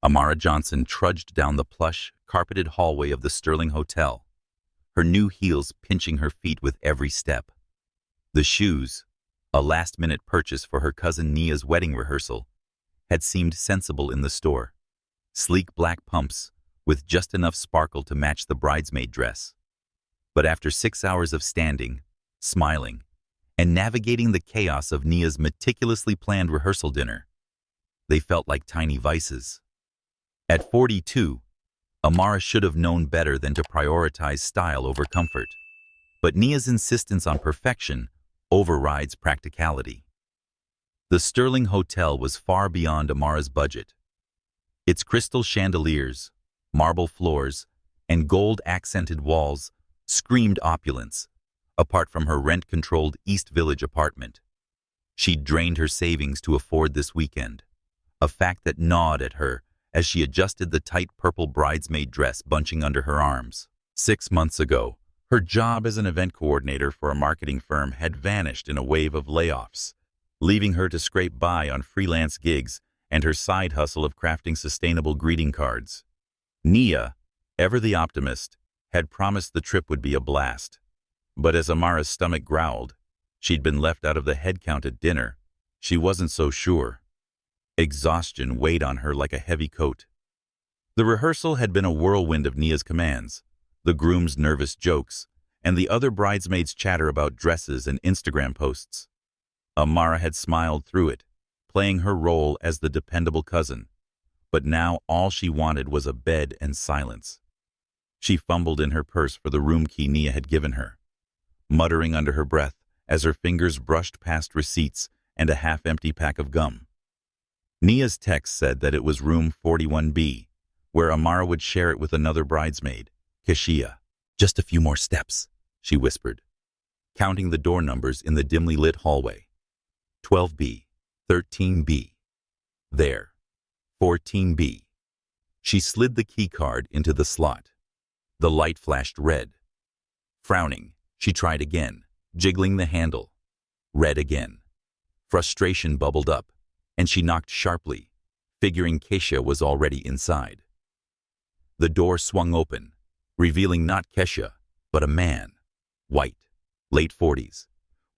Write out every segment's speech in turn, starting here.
Amara Johnson trudged down the plush, carpeted hallway of the Sterling Hotel, her new heels pinching her feet with every step. The shoes, a last-minute purchase for her cousin Nia's wedding rehearsal, had seemed sensible in the store. Sleek black pumps, with just enough sparkle to match the bridesmaid dress. But after 6 hours of standing, smiling, and navigating the chaos of Nia's meticulously planned rehearsal dinner, they felt like tiny vices. At 42, Amara should have known better than to prioritize style over comfort. But Nia's insistence on perfection overrides practicality. The Sterling Hotel was far beyond Amara's budget. Its crystal chandeliers, marble floors, and gold-accented walls screamed opulence, apart from her rent-controlled East Village apartment. She'd drained her savings to afford this weekend, a fact that gnawed at her as she adjusted the tight purple bridesmaid dress bunching under her arms. 6 months ago, her job as an event coordinator for a marketing firm had vanished in a wave of layoffs, leaving her to scrape by on freelance gigs and her side hustle of crafting sustainable greeting cards. Nia, ever the optimist, had promised the trip would be a blast. But as Amara's stomach growled, she'd been left out of the head count at dinner. She wasn't so sure. Exhaustion weighed on her like a heavy coat. The rehearsal had been a whirlwind of Nia's commands, the groom's nervous jokes, and the other bridesmaids' chatter about dresses and Instagram posts. Amara had smiled through it, playing her role as the dependable cousin, but now all she wanted was a bed and silence. She fumbled in her purse for the room key Nia had given her, muttering under her breath as her fingers brushed past receipts and a half-empty pack of gum. Nia's text said that it was room 41B, where Amara would share it with another bridesmaid, Keshia. "Just a few more steps," she whispered, counting the door numbers in the dimly lit hallway. 12B, 13B. There. 14B. She slid the key card into the slot. The light flashed red. Frowning, she tried again, jiggling the handle. Red again. Frustration bubbled up, and she knocked sharply, figuring Kesha was already inside. The door swung open, revealing not Kesha, but a man, white, late 40s,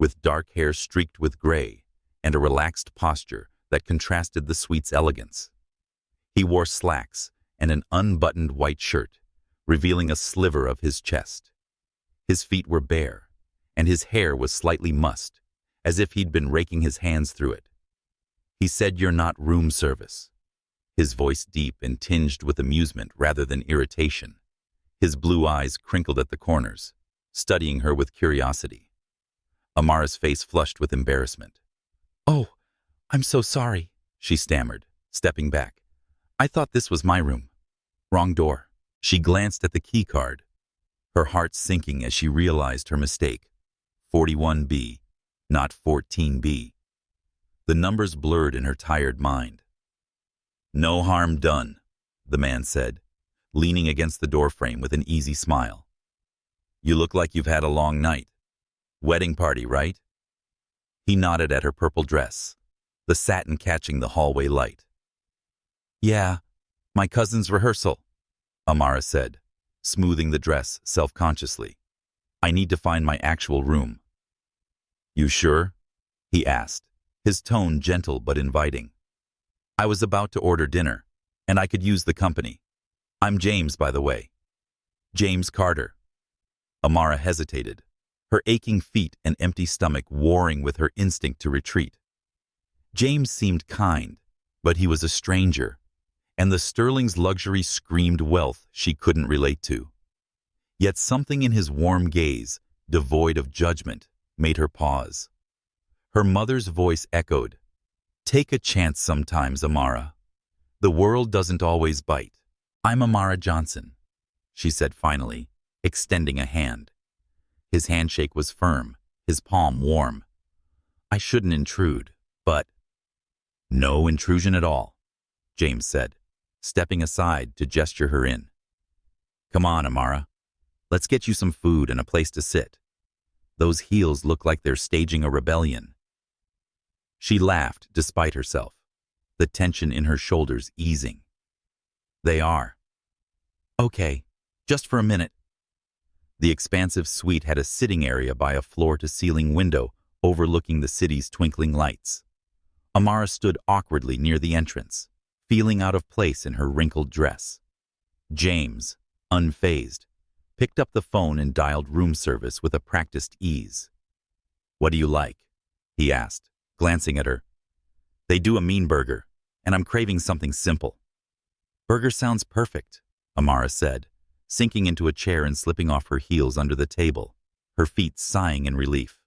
with dark hair streaked with gray, and a relaxed posture that contrasted the suite's elegance. He wore slacks and an unbuttoned white shirt, revealing a sliver of his chest. His feet were bare, and his hair was slightly mussed, as if he'd been raking his hands through it. He said, "You're not room service." His voice deep and tinged with amusement rather than irritation. His blue eyes crinkled at the corners, studying her with curiosity. Amara's face flushed with embarrassment. "Oh, I'm so sorry," she stammered, stepping back. "I thought this was my room. Wrong door." She glanced at the key card, her heart sinking as she realized her mistake. 41B, not 14B. The numbers blurred in her tired mind. "No harm done," the man said, leaning against the doorframe with an easy smile. "You look like you've had a long night. Wedding party, right?" He nodded at her purple dress, the satin catching the hallway light. "Yeah, my cousin's rehearsal," Amara said, smoothing the dress self-consciously. "I need to find my actual room." "You sure?" he asked, his tone gentle but inviting. "I was about to order dinner, and I could use the company. I'm James, by the way. James Carter." Amara hesitated, her aching feet and empty stomach warring with her instinct to retreat. James seemed kind, but he was a stranger, and the Sterling's luxury screamed wealth she couldn't relate to. Yet something in his warm gaze, devoid of judgment, made her pause. Her mother's voice echoed, "Take a chance sometimes, Amara. The world doesn't always bite." "I'm Amara Johnson," she said finally, extending a hand. His handshake was firm, his palm warm. "I shouldn't intrude, but—" "No intrusion at all," James said, stepping aside to gesture her in. "Come on, Amara. Let's get you some food and a place to sit. Those heels look like they're staging a rebellion." She laughed despite herself, the tension in her shoulders easing. They are. Okay, just for a minute. The expansive suite had a sitting area by a floor-to-ceiling window overlooking the city's twinkling lights. Amara stood awkwardly near the entrance, feeling out of place in her wrinkled dress. James, unfazed, picked up the phone and dialed room service with a practiced ease. "What do you like?" he asked, glancing at her. "They do a mean burger, and I'm craving something simple." "Burger sounds perfect," Amara said, sinking into a chair and slipping off her heels under the table, her feet sighing in relief.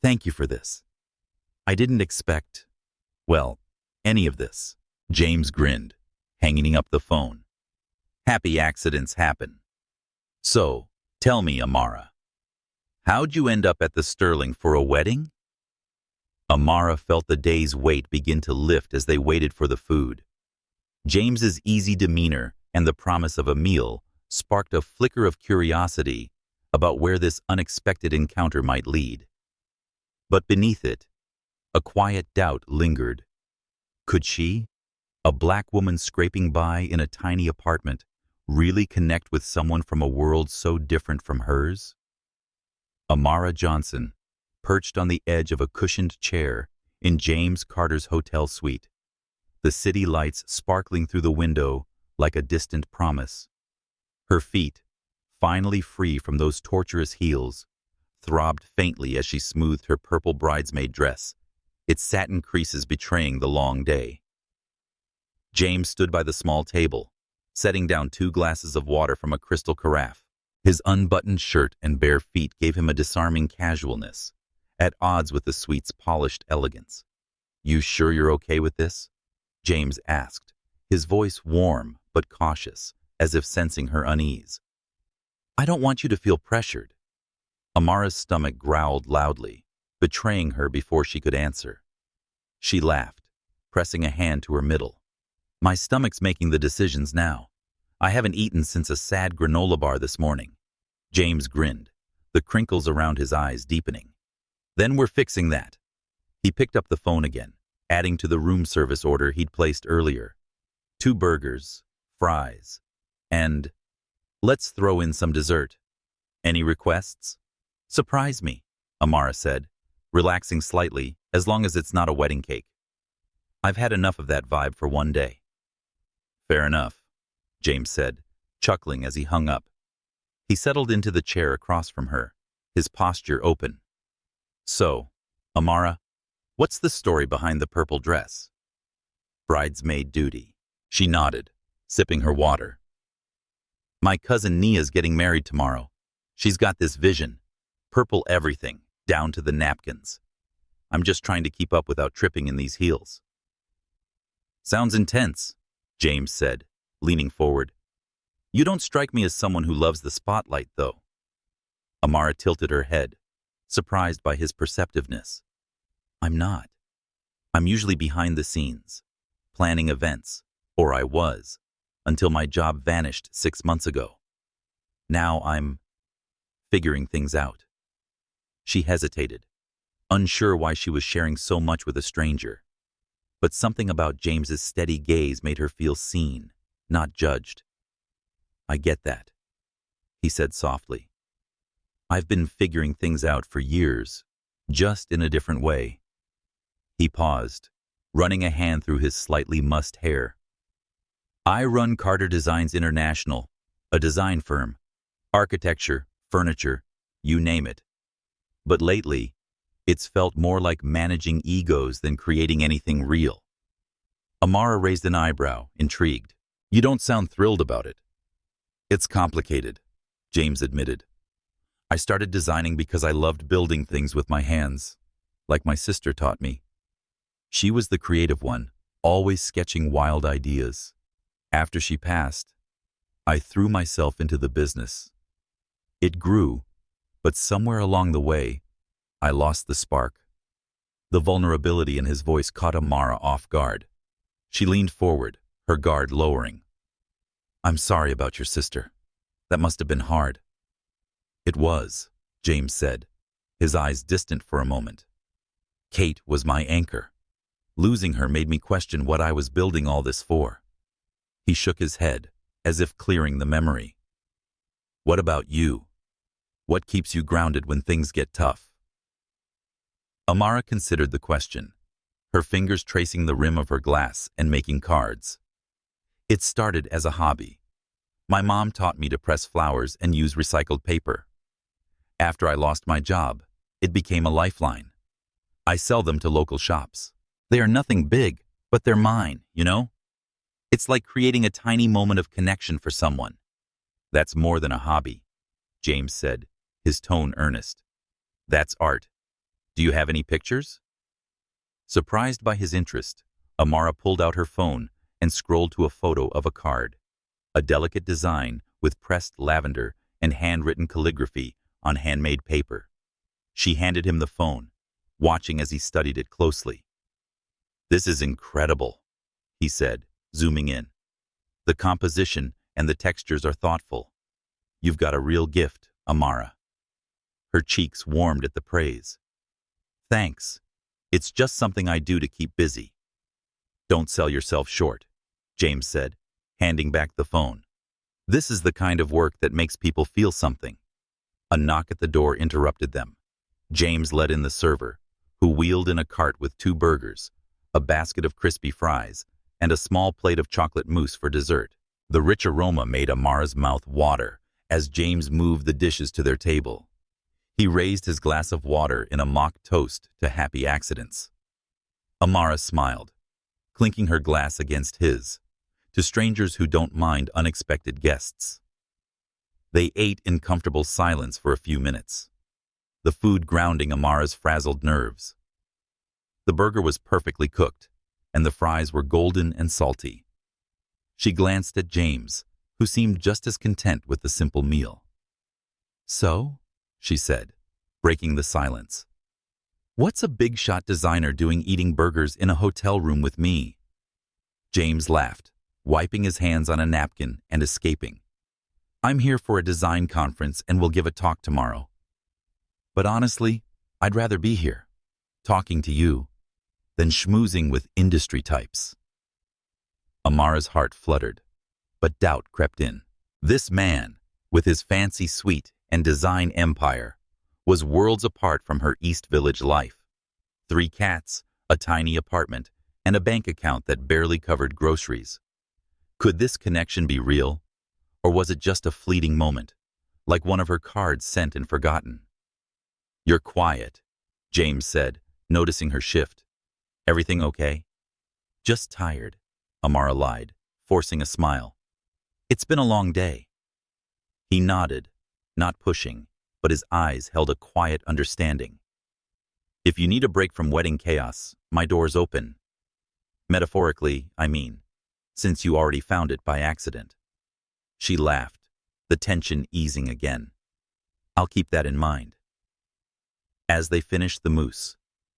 "Thank you for this. I didn't expect, well, any of this." James grinned, hanging up the phone. "Happy accidents happen. So, tell me, Amara, how'd you end up at the Sterling for a wedding?" Amara felt the day's weight begin to lift as they waited for the food. James's easy demeanor and the promise of a meal sparked a flicker of curiosity about where this unexpected encounter might lead. But beneath it, a quiet doubt lingered. Could she, a black woman scraping by in a tiny apartment, really connect with someone from a world so different from hers? Amara Johnson, perched on the edge of a cushioned chair in James Carter's hotel suite, the city lights sparkling through the window like a distant promise. Her feet, finally free from those torturous heels, throbbed faintly as she smoothed her purple bridesmaid dress, its satin creases betraying the long day. James stood by the small table, setting down 2 glasses of water from a crystal carafe. His unbuttoned shirt and bare feet gave him a disarming casualness, at odds with the suite's polished elegance. "You sure you're okay with this?" James asked, his voice warm but cautious, as if sensing her unease. "I don't want you to feel pressured." Amara's stomach growled loudly, betraying her before she could answer. She laughed, pressing a hand to her middle. "My stomach's making the decisions now. I haven't eaten since a sad granola bar this morning." James grinned, the crinkles around his eyes deepening. "Then we're fixing that." He picked up the phone again, adding to the room service order he'd placed earlier. 2 burgers, fries, and let's throw in some dessert. "Any requests?" "Surprise me," Amara said, relaxing slightly as long as it's not a wedding cake. "I've had enough of that vibe for one day." "Fair enough," James said, chuckling as he hung up. He settled into the chair across from her, his posture open. "So, Amara, what's the story behind the purple dress?" "Bridesmaid duty." She nodded, sipping her water. "My cousin Nia's getting married tomorrow. She's got this vision. Purple everything, down to the napkins. I'm just trying to keep up without tripping in these heels." "Sounds intense," James said, leaning forward. "You don't strike me as someone who loves the spotlight, though." Amara tilted her head, surprised by his perceptiveness. "I'm not. I'm usually behind the scenes, planning events, or I was, until my job vanished 6 months ago. Now I'm figuring things out." She hesitated, unsure why she was sharing so much with a stranger. But something about James's steady gaze made her feel seen, not judged. "I get that," he said softly. "I've been figuring things out for years, just in a different way." He paused, running a hand through his slightly mussed hair. "I run Carter Designs International, a design firm. Architecture, furniture, you name it. But lately, it's felt more like managing egos than creating anything real." Amara raised an eyebrow, intrigued. "You don't sound thrilled about it." "It's complicated," James admitted. "I started designing because I loved building things with my hands, like my sister taught me. She was the creative one, always sketching wild ideas. After she passed, I threw myself into the business. It grew, but somewhere along the way, I lost the spark." The vulnerability in his voice caught Amara off guard. She leaned forward, her guard lowering. "I'm sorry about your sister. That must have been hard." "It was," James said, his eyes distant for a moment. "Kate was my anchor. Losing her made me question what I was building all this for." He shook his head, as if clearing the memory. What about you? What keeps you grounded when things get tough? Amara considered the question, her fingers tracing the rim of her glass and making cards. It started as a hobby. My mom taught me to press flowers and use recycled paper. After I lost my job, it became a lifeline. I sell them to local shops. They are nothing big, but they're mine, you know? It's like creating a tiny moment of connection for someone. That's more than a hobby, James said, his tone earnest. That's art. Do you have any pictures? Surprised by his interest, Amara pulled out her phone and scrolled to a photo of a card, a delicate design with pressed lavender and handwritten calligraphy on handmade paper. She handed him the phone, watching as he studied it closely. This is incredible, he said, zooming in. The composition and the textures are thoughtful. You've got a real gift, Amara. Her cheeks warmed at the praise. Thanks. It's just something I do to keep busy. Don't sell yourself short, James said, handing back the phone. This is the kind of work that makes people feel something. A knock at the door interrupted them. James let in the server, who wheeled in a cart with 2 burgers, a basket of crispy fries, and a small plate of chocolate mousse for dessert. The rich aroma made Amara's mouth water as James moved the dishes to their table. He raised his glass of water in a mock toast to happy accidents. Amara smiled, clinking her glass against his, to strangers who don't mind unexpected guests. They ate in comfortable silence for a few minutes, the food grounding Amara's frazzled nerves. The burger was perfectly cooked, and the fries were golden and salty. She glanced at James, who seemed just as content with the simple meal. So, she said, breaking the silence, what's a big-shot designer doing eating burgers in a hotel room with me? James laughed, wiping his hands on a napkin and escaping. I'm here for a design conference and will give a talk tomorrow. But honestly, I'd rather be here, talking to you, than schmoozing with industry types. Amara's heart fluttered, but doubt crept in. This man, with his fancy suite and design empire, was worlds apart from her East Village life. 3 cats, a tiny apartment, and a bank account that barely covered groceries. Could this connection be real? Or was it just a fleeting moment, like one of her cards sent and forgotten? You're quiet, James said, noticing her shift. Everything okay? Just tired, Amara lied, forcing a smile. It's been a long day. He nodded, not pushing, but his eyes held a quiet understanding. If you need a break from wedding chaos, my door's open. Metaphorically, I mean, since you already found it by accident. She laughed, the tension easing again. I'll keep that in mind. As they finished the mousse,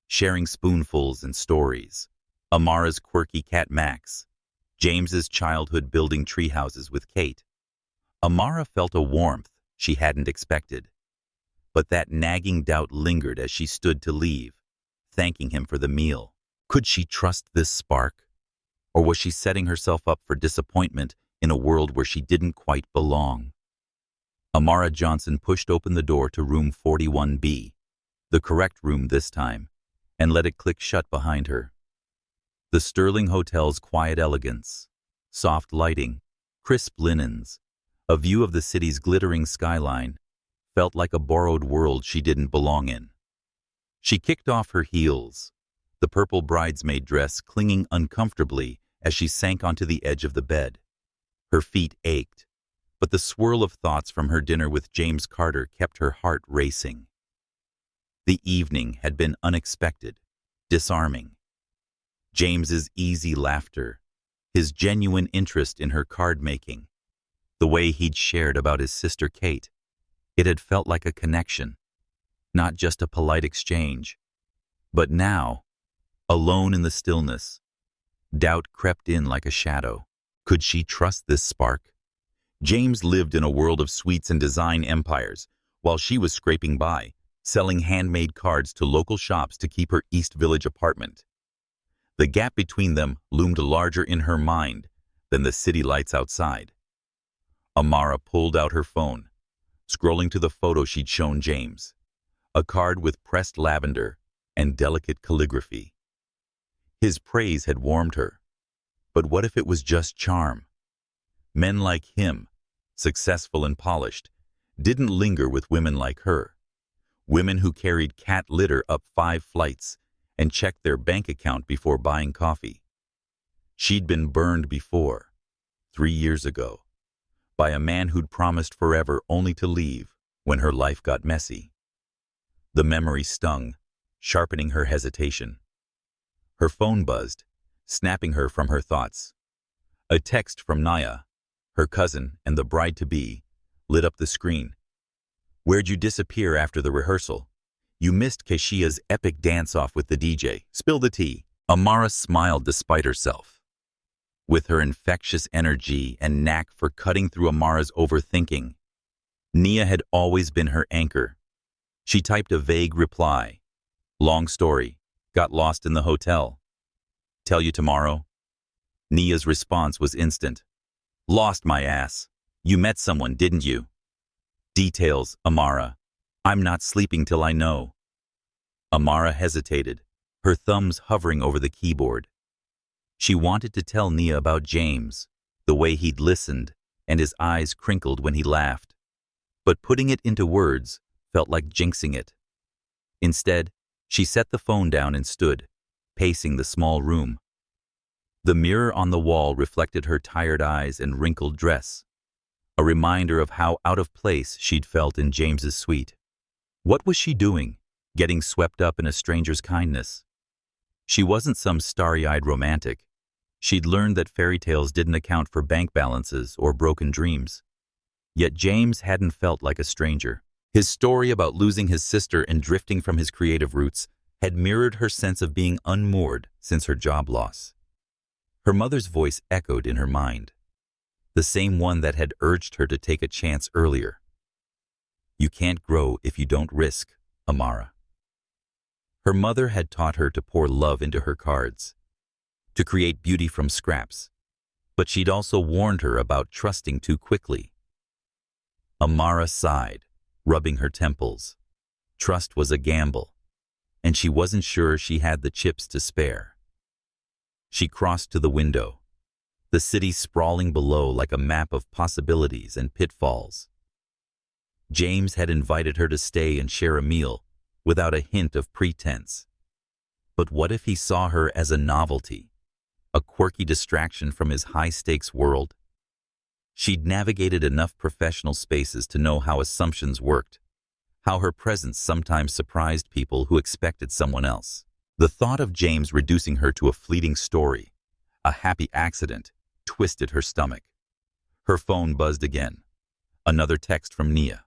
sharing spoonfuls and stories, Amara's quirky cat Max, James's childhood building treehouses with Kate, Amara felt a warmth she hadn't expected. But that nagging doubt lingered as she stood to leave, thanking him for the meal. Could she trust this spark? Or was she setting herself up for disappointment in a world where she didn't quite belong? Amara Johnson pushed open the door to room 41B, the correct room this time, and let it click shut behind her. The Sterling Hotel's quiet elegance, soft lighting, crisp linens, a view of the city's glittering skyline, felt like a borrowed world she didn't belong in. She kicked off her heels, the purple bridesmaid dress clinging uncomfortably as she sank onto the edge of the bed. Her feet ached, but the swirl of thoughts from her dinner with James Carter kept her heart racing. The evening had been unexpected, disarming. James's easy laughter, his genuine interest in her card-making, the way he'd shared about his sister Kate. It had felt like a connection, not just a polite exchange. But now, alone in the stillness, doubt crept in like a shadow. Could she trust this spark? James lived in a world of sweets and design empires, while she was scraping by, selling handmade cards to local shops to keep her East Village apartment. The gap between them loomed larger in her mind, than the city lights outside. Amara pulled out her phone, scrolling to the photo she'd shown James, a card with pressed lavender and delicate calligraphy. His praise had warmed her, but what if it was just charm? Men like him, successful and polished, didn't linger with women like her, women who carried cat litter up 5 flights and checked their bank account before buying coffee. She'd been burned before, 3 years ago, by a man who'd promised forever only to leave when her life got messy. The memory stung, sharpening her hesitation. Her phone buzzed, snapping her from her thoughts. A text from Naya, her cousin and the bride-to-be, lit up the screen. "Where'd you disappear after the rehearsal? You missed Keshia's epic dance-off with the DJ. Spill the tea." Amara smiled despite herself. With her infectious energy and knack for cutting through Amara's overthinking, Nia had always been her anchor. She typed a vague reply. "Long story. Got lost in the hotel. Tell you tomorrow." Nia's response was instant. "Lost my ass. You met someone, didn't you?" "Details, Amara. I'm not sleeping till I know." Amara hesitated, her thumbs hovering over the keyboard. She wanted to tell Nia about James, the way he'd listened, and his eyes crinkled when he laughed. But putting it into words felt like jinxing it. Instead, she set the phone down and stood, pacing the small room. The mirror on the wall reflected her tired eyes and wrinkled dress, a reminder of how out of place she'd felt in James's suite. What was she doing, getting swept up in a stranger's kindness? She wasn't some starry-eyed romantic. She'd learned that fairy tales didn't account for bank balances or broken dreams. Yet James hadn't felt like a stranger. His story about losing his sister and drifting from his creative roots had mirrored her sense of being unmoored since her job loss. Her mother's voice echoed in her mind, the same one that had urged her to take a chance earlier. "You can't grow if you don't risk, Amara." Her mother had taught her to pour love into her cards, to create beauty from scraps, but she'd also warned her about trusting too quickly. Amara sighed, rubbing her temples. Trust was a gamble, and she wasn't sure she had the chips to spare. She crossed to the window, the city sprawling below like a map of possibilities and pitfalls. James had invited her to stay and share a meal, without a hint of pretense. But what if he saw her as a novelty, a quirky distraction from his high-stakes world? She'd navigated enough professional spaces to know how assumptions worked, how her presence sometimes surprised people who expected someone else. The thought of James reducing her to a fleeting story, a happy accident, twisted her stomach. Her phone buzzed again. Another text from Nia.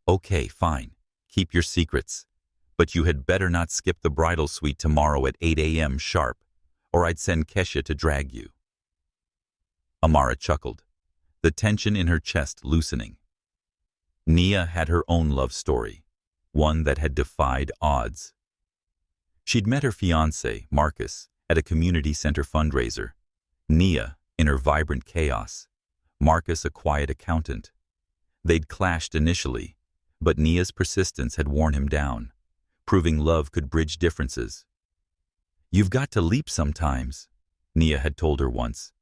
"Okay, fine. Keep your secrets. But you had better not skip the bridal suite tomorrow at 8 a.m. sharp, or I'd send Kesha to drag you." Amara chuckled, the tension in her chest loosening. Nia had her own love story, one that had defied odds. She'd met her fiancé, Marcus, at a community center fundraiser. Nia, in her vibrant chaos. Marcus, a quiet accountant. They'd clashed initially, but Nia's persistence had worn him down, proving love could bridge differences. "You've got to leap sometimes," Nia had told her once,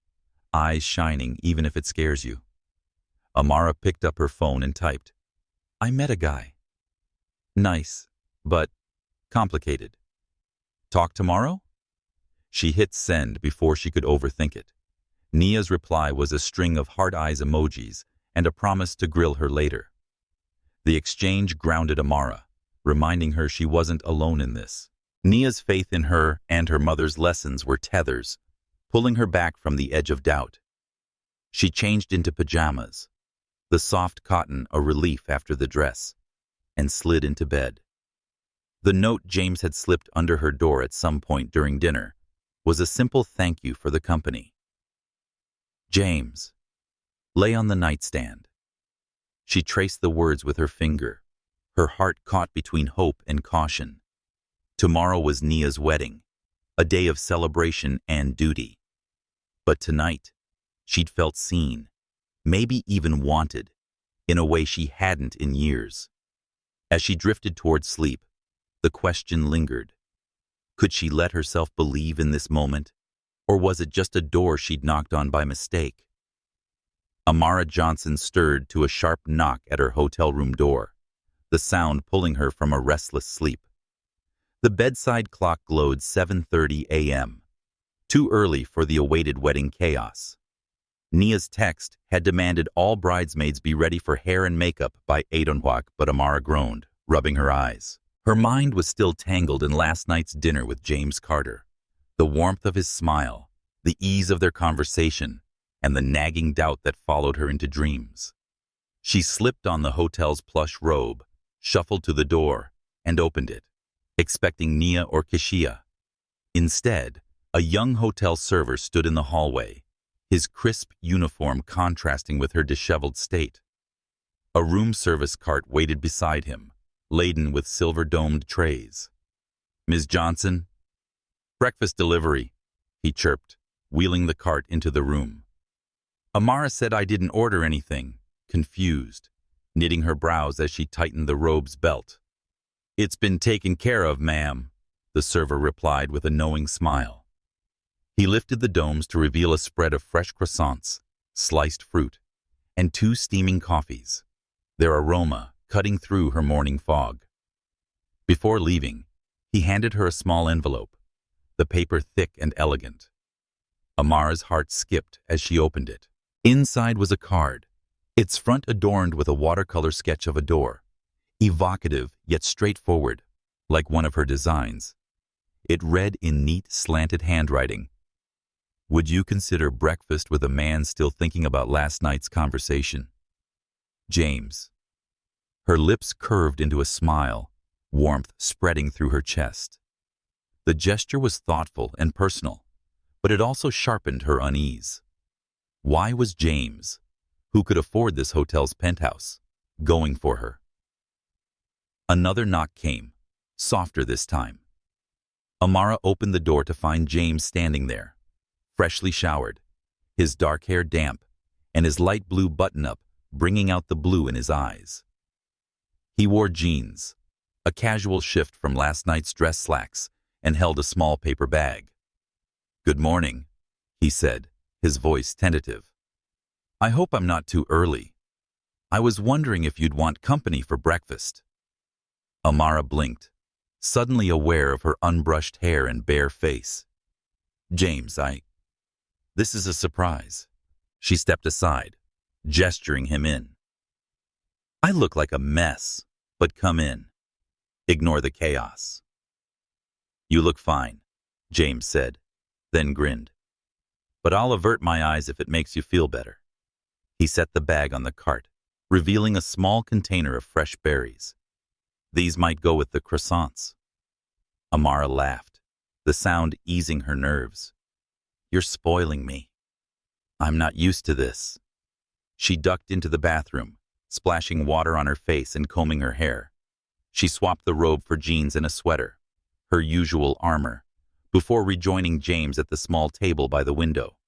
eyes shining even if it scares you. Amara picked up her phone and typed, "I met a guy. Nice, but complicated. Talk tomorrow?" She hit send before she could overthink it. Nia's reply was a string of heart eyes emojis and a promise to grill her later. The exchange grounded Amara, reminding her she wasn't alone in this. Nia's faith in her and her mother's lessons were tethers, pulling her back from the edge of doubt. She changed into pajamas, the soft cotton a relief after the dress, and slid into bed. The note James had slipped under her door at some point during dinner was a simple thank you for the company. "James," lay on the nightstand. She traced the words with her finger, her heart caught between hope and caution. Tomorrow was Nia's wedding, a day of celebration and duty. But tonight, She'd felt seen, maybe even wanted, in a way she hadn't in years. As she drifted toward sleep, the question lingered. Could she let herself believe in this moment, or was it just a door she'd knocked on by mistake? Amara Johnson stirred to a sharp knock at her hotel room door, the sound pulling her from a restless sleep. The bedside clock glowed 7:30 a.m., too early for the awaited wedding chaos. Nia's text had demanded all bridesmaids be ready for hair and makeup by 8 o'clock, but Amara groaned, rubbing her eyes. Her mind was still tangled in last night's dinner with James Carter. The warmth of his smile, the ease of their conversation, and the nagging doubt that followed her into dreams. She slipped on the hotel's plush robe, shuffled to the door, and opened it, expecting Nia or Kishia. Instead, a young hotel server stood in the hallway, his crisp uniform contrasting with her disheveled state. A room service cart waited beside him, laden with silver-domed trays. "Ms. Johnson?" "Breakfast delivery," he chirped, wheeling the cart into the room. Amara said I didn't order anything, confused, knitting her brows as she tightened the robe's belt. "It's been taken care of, ma'am," the server replied with a knowing smile. He lifted the domes to reveal a spread of fresh croissants, sliced fruit, and 2 steaming coffees, their aroma cutting through her morning fog. Before leaving, he handed her a small envelope, the paper thick and elegant. Amara's heart skipped as she opened it. Inside was a card, its front adorned with a watercolor sketch of a door, evocative yet straightforward, like one of her designs. It read in neat, slanted handwriting, "Would you consider breakfast with a man still thinking about last night's conversation? James." Her lips curved into a smile, warmth spreading through her chest. The gesture was thoughtful and personal, but it also sharpened her unease. Why was James, who could afford this hotel's penthouse, going for her? Another knock came, softer this time. Amara opened the door to find James standing there, freshly showered, his dark hair damp, and his light blue button-up bringing out the blue in his eyes. He wore jeans, a casual shift from last night's dress slacks, and held a small paper bag. "Good morning," he said, his voice tentative. "I hope I'm not too early. I was wondering if you'd want company for breakfast." Amara blinked, suddenly aware of her unbrushed hair and bare face. "James, this is a surprise." She stepped aside, gesturing him in. "I look like a mess, but come in. Ignore the chaos." "You look fine," James said, then grinned. "But I'll avert my eyes if it makes you feel better." He set the bag on the cart, revealing a small container of fresh berries. "These might go with the croissants." Amara laughed, the sound easing her nerves. "You're spoiling me. I'm not used to this." She ducked into the bathroom, splashing water on her face and combing her hair. She swapped the robe for jeans and a sweater, her usual armor, before rejoining James at the small table by the window.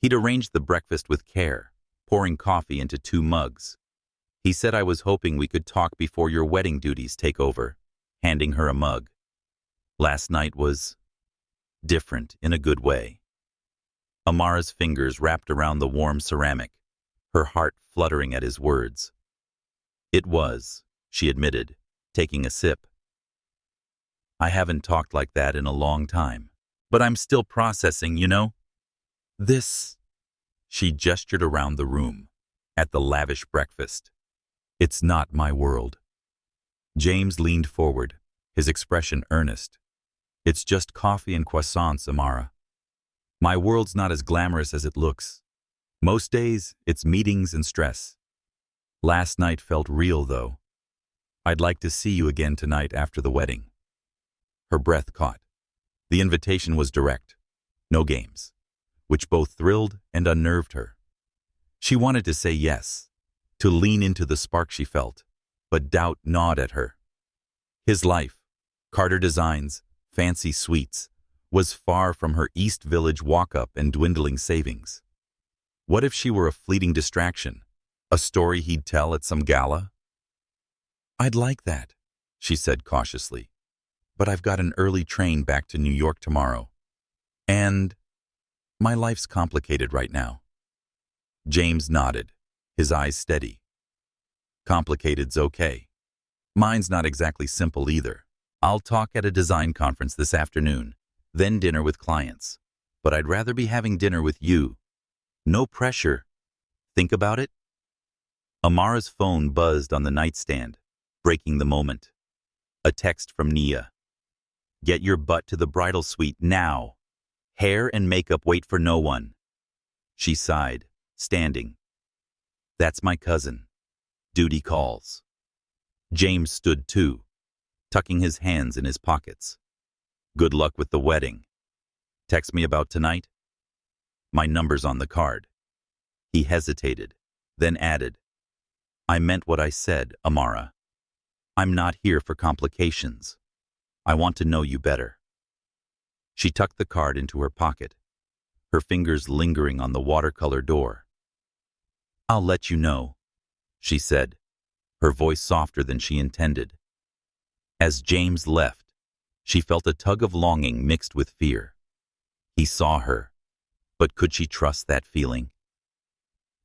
He'd arranged the breakfast with care, pouring coffee into 2 mugs. He said, "I was hoping we could talk before your wedding duties take over," handing her a mug. Last night was different in a good way. Amara's fingers wrapped around the warm ceramic, her heart fluttering at his words. "It was," she admitted, taking a sip. "I haven't talked like that in a long time, but I'm still processing, you know? This," she gestured around the room, at the lavish breakfast. "It's not my world." James leaned forward, his expression earnest. "It's just coffee and croissants, Amara. My world's not as glamorous as it looks. Most days, it's meetings and stress. Last night felt real, though. I'd like to see you again tonight after the wedding." Her breath caught. The invitation was direct, no games, which both thrilled and unnerved her. She wanted to say yes, to lean into the spark she felt, but doubt gnawed at her. His life, Carter Designs, fancy suites, was far from her East Village walk-up and dwindling savings. What if she were a fleeting distraction? A story he'd tell at some gala? "I'd like that," she said cautiously. "But I've got an early train back to New York tomorrow. And my life's complicated right now." James nodded, his eyes steady. "Complicated's okay. Mine's not exactly simple either. I'll talk at a design conference this afternoon, then dinner with clients. But I'd rather be having dinner with you. No pressure. Think about it." Amara's phone buzzed on the nightstand, breaking the moment. A text from Nia. "Get your butt to the bridal suite now. Hair and makeup wait for no one." She sighed, standing. "That's my cousin. Duty calls." James stood too, tucking his hands in his pockets. "Good luck with the wedding. Text me about tonight? My number's on the card." He hesitated, then added, "I meant what I said, Amara. I'm not here for complications. I want to know you better." She tucked the card into her pocket, her fingers lingering on the watercolor door. "I'll let you know," she said, her voice softer than she intended. As James left, she felt a tug of longing mixed with fear. He saw her, but could she trust that feeling?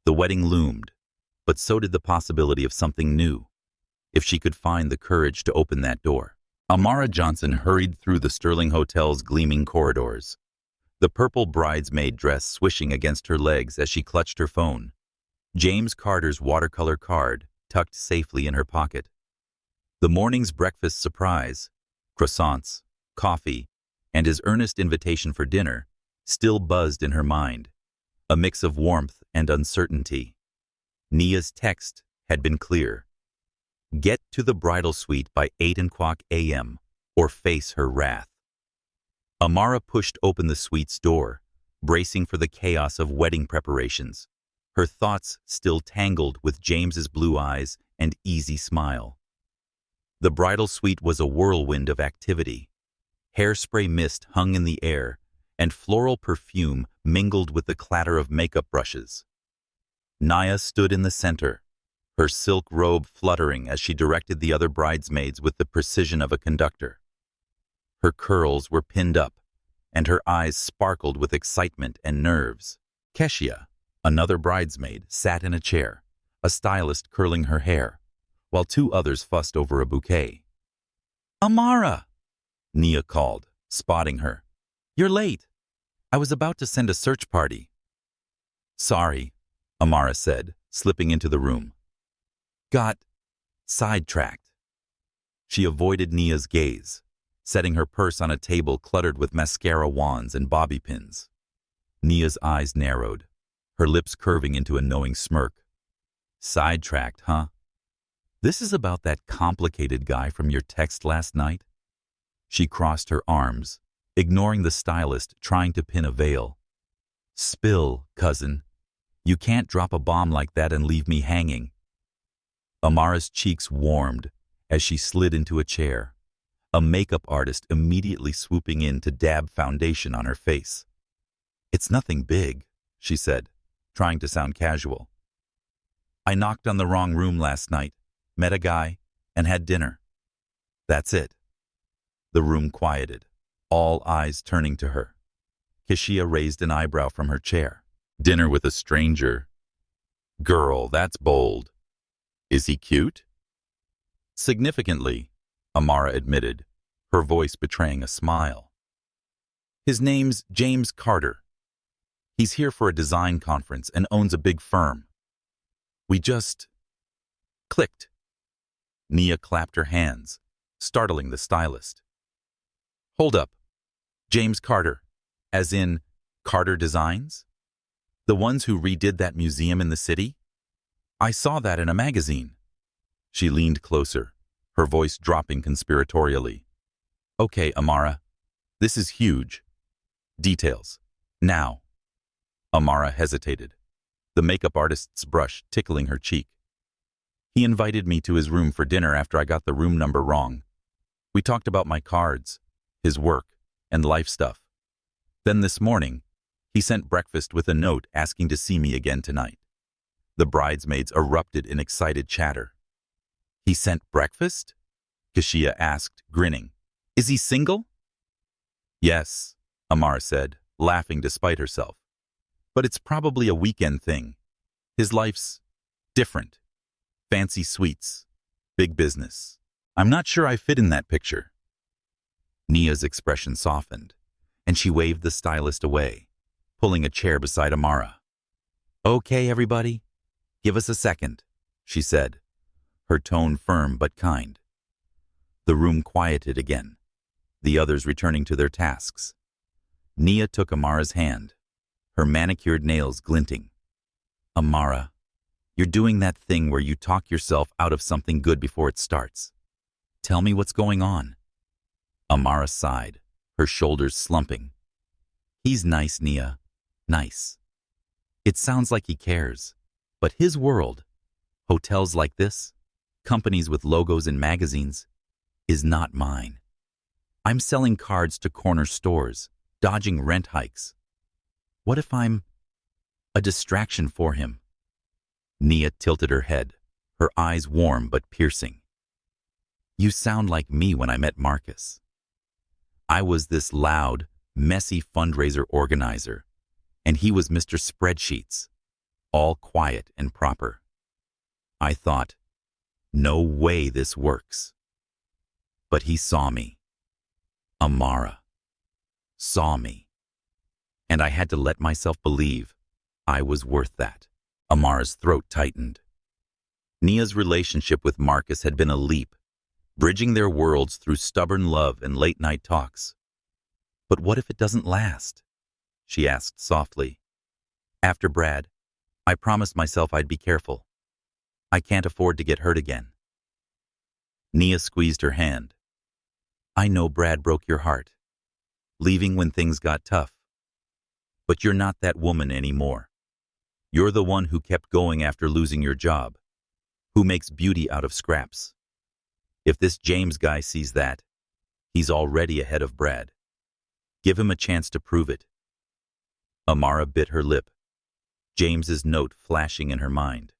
The wedding loomed, but so did the possibility of something new, if she could find the courage to open that door. Amara Johnson hurried through the Sterling Hotel's gleaming corridors, the purple bridesmaid dress swishing against her legs as she clutched her phone, James Carter's watercolor card tucked safely in her pocket. The morning's breakfast surprise, croissants, coffee, and his earnest invitation for dinner still buzzed in her mind, a mix of warmth and uncertainty. Nia's text had been clear. Get to the bridal suite by 8:00 a.m. or face her wrath. Amara pushed open the suite's door, bracing for the chaos of wedding preparations, her thoughts still tangled with James's blue eyes and easy smile. The bridal suite was a whirlwind of activity. Hairspray mist hung in the air, and floral perfume mingled with the clatter of makeup brushes. Nia stood in the center, her silk robe fluttering as she directed the other bridesmaids with the precision of a conductor. Her curls were pinned up, and her eyes sparkled with excitement and nerves. Keshia, another bridesmaid, sat in a chair, a stylist curling her hair, while two others fussed over a bouquet. "Amara!" Nia called, spotting her. "You're late. I was about to send a search party." "Sorry," Amara said, slipping into the room. "Got sidetracked." She avoided Nia's gaze, setting her purse on a table cluttered with mascara wands and bobby pins. Nia's eyes narrowed, her lips curving into a knowing smirk. "Sidetracked, huh? This is about that complicated guy from your text last night?" She crossed her arms, ignoring the stylist trying to pin a veil. "Spill, cousin. You can't drop a bomb like that and leave me hanging." Amara's cheeks warmed as she slid into a chair, a makeup artist immediately swooping in to dab foundation on her face. "It's nothing big," she said, trying to sound casual. "I knocked on the wrong room last night, met a guy, and had dinner. That's it." The room quieted, all eyes turning to her. Keshia raised an eyebrow from her chair. "Dinner with a stranger? Girl, that's bold. Is he cute?" "Significantly," Amara admitted, her voice betraying a smile. "His name's James Carter. He's here for a design conference and owns a big firm. We just clicked." Nia clapped her hands, startling the stylist. "Hold up. James Carter, as in Carter Designs? The ones who redid that museum in the city? I saw that in a magazine." She leaned closer, her voice dropping conspiratorially. "Okay, Amara, this is huge. Details, now." Amara hesitated, the makeup artist's brush tickling her cheek. "He invited me to his room for dinner after I got the room number wrong. We talked about my cards, his work, and life stuff. Then this morning, He sent breakfast with a note asking to see me again tonight. The bridesmaids erupted in excited chatter. He sent breakfast? Kashia asked, grinning. Is he single? Yes, Amara said, laughing despite herself. But it's probably a weekend thing. His life's different. Fancy suites. Big business. I'm not sure I fit in that picture. Nia's expression softened, and she waved the stylist away, pulling a chair beside Amara. Okay, everybody, give us a second, she said, her tone firm but kind. The room quieted again, the others returning to their tasks. Nia took Amara's hand, her manicured nails glinting. Amara, you're doing that thing where you talk yourself out of something good before it starts. Tell me what's going on. Amara sighed, her shoulders slumping. He's nice, Nia. Nice. It sounds like he cares, but his world, hotels like this, companies with logos in magazines, is not mine. I'm selling cards to corner stores, dodging rent hikes. What if I'm a distraction for him? Nia tilted her head, her eyes warm but piercing. You sound like me when I met Marcus. I was this loud, messy fundraiser organizer, and he was Mr. Spreadsheets, all quiet and proper. I thought, no way this works. But he saw me. Amara saw me. And I had to let myself believe I was worth that. Amara's throat tightened. Nia's relationship with Marcus had been a leap, bridging their worlds through stubborn love and late-night talks. But what if it doesn't last? She asked softly. After Brad, I promised myself I'd be careful. I can't afford to get hurt again. Nia squeezed her hand. I know Brad broke your heart, leaving when things got tough. But you're not that woman anymore. You're the one who kept going after losing your job, who makes beauty out of scraps. If this James guy sees that, he's already ahead of Brad. Give him a chance to prove it. Amara bit her lip, James's note flashing in her mind.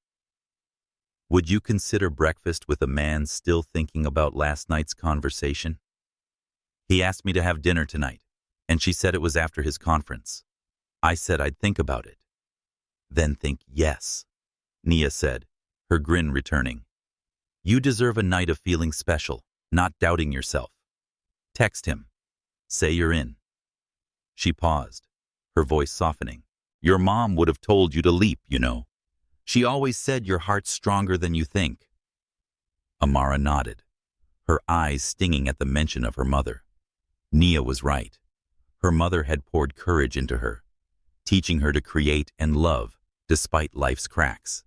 Would you consider breakfast with a man still thinking about last night's conversation? He asked me to have dinner tonight, and she said it was after his conference. I said I'd think about it. Then think yes, Nia said, her grin returning. You deserve a night of feeling special, not doubting yourself. Text him. Say you're in. She paused, her voice softening. Your mom would have told you to leap, you know. She always said your heart's stronger than you think. Amara nodded, her eyes stinging at the mention of her mother. Nia was right. Her mother had poured courage into her, teaching her to create and love despite life's cracks.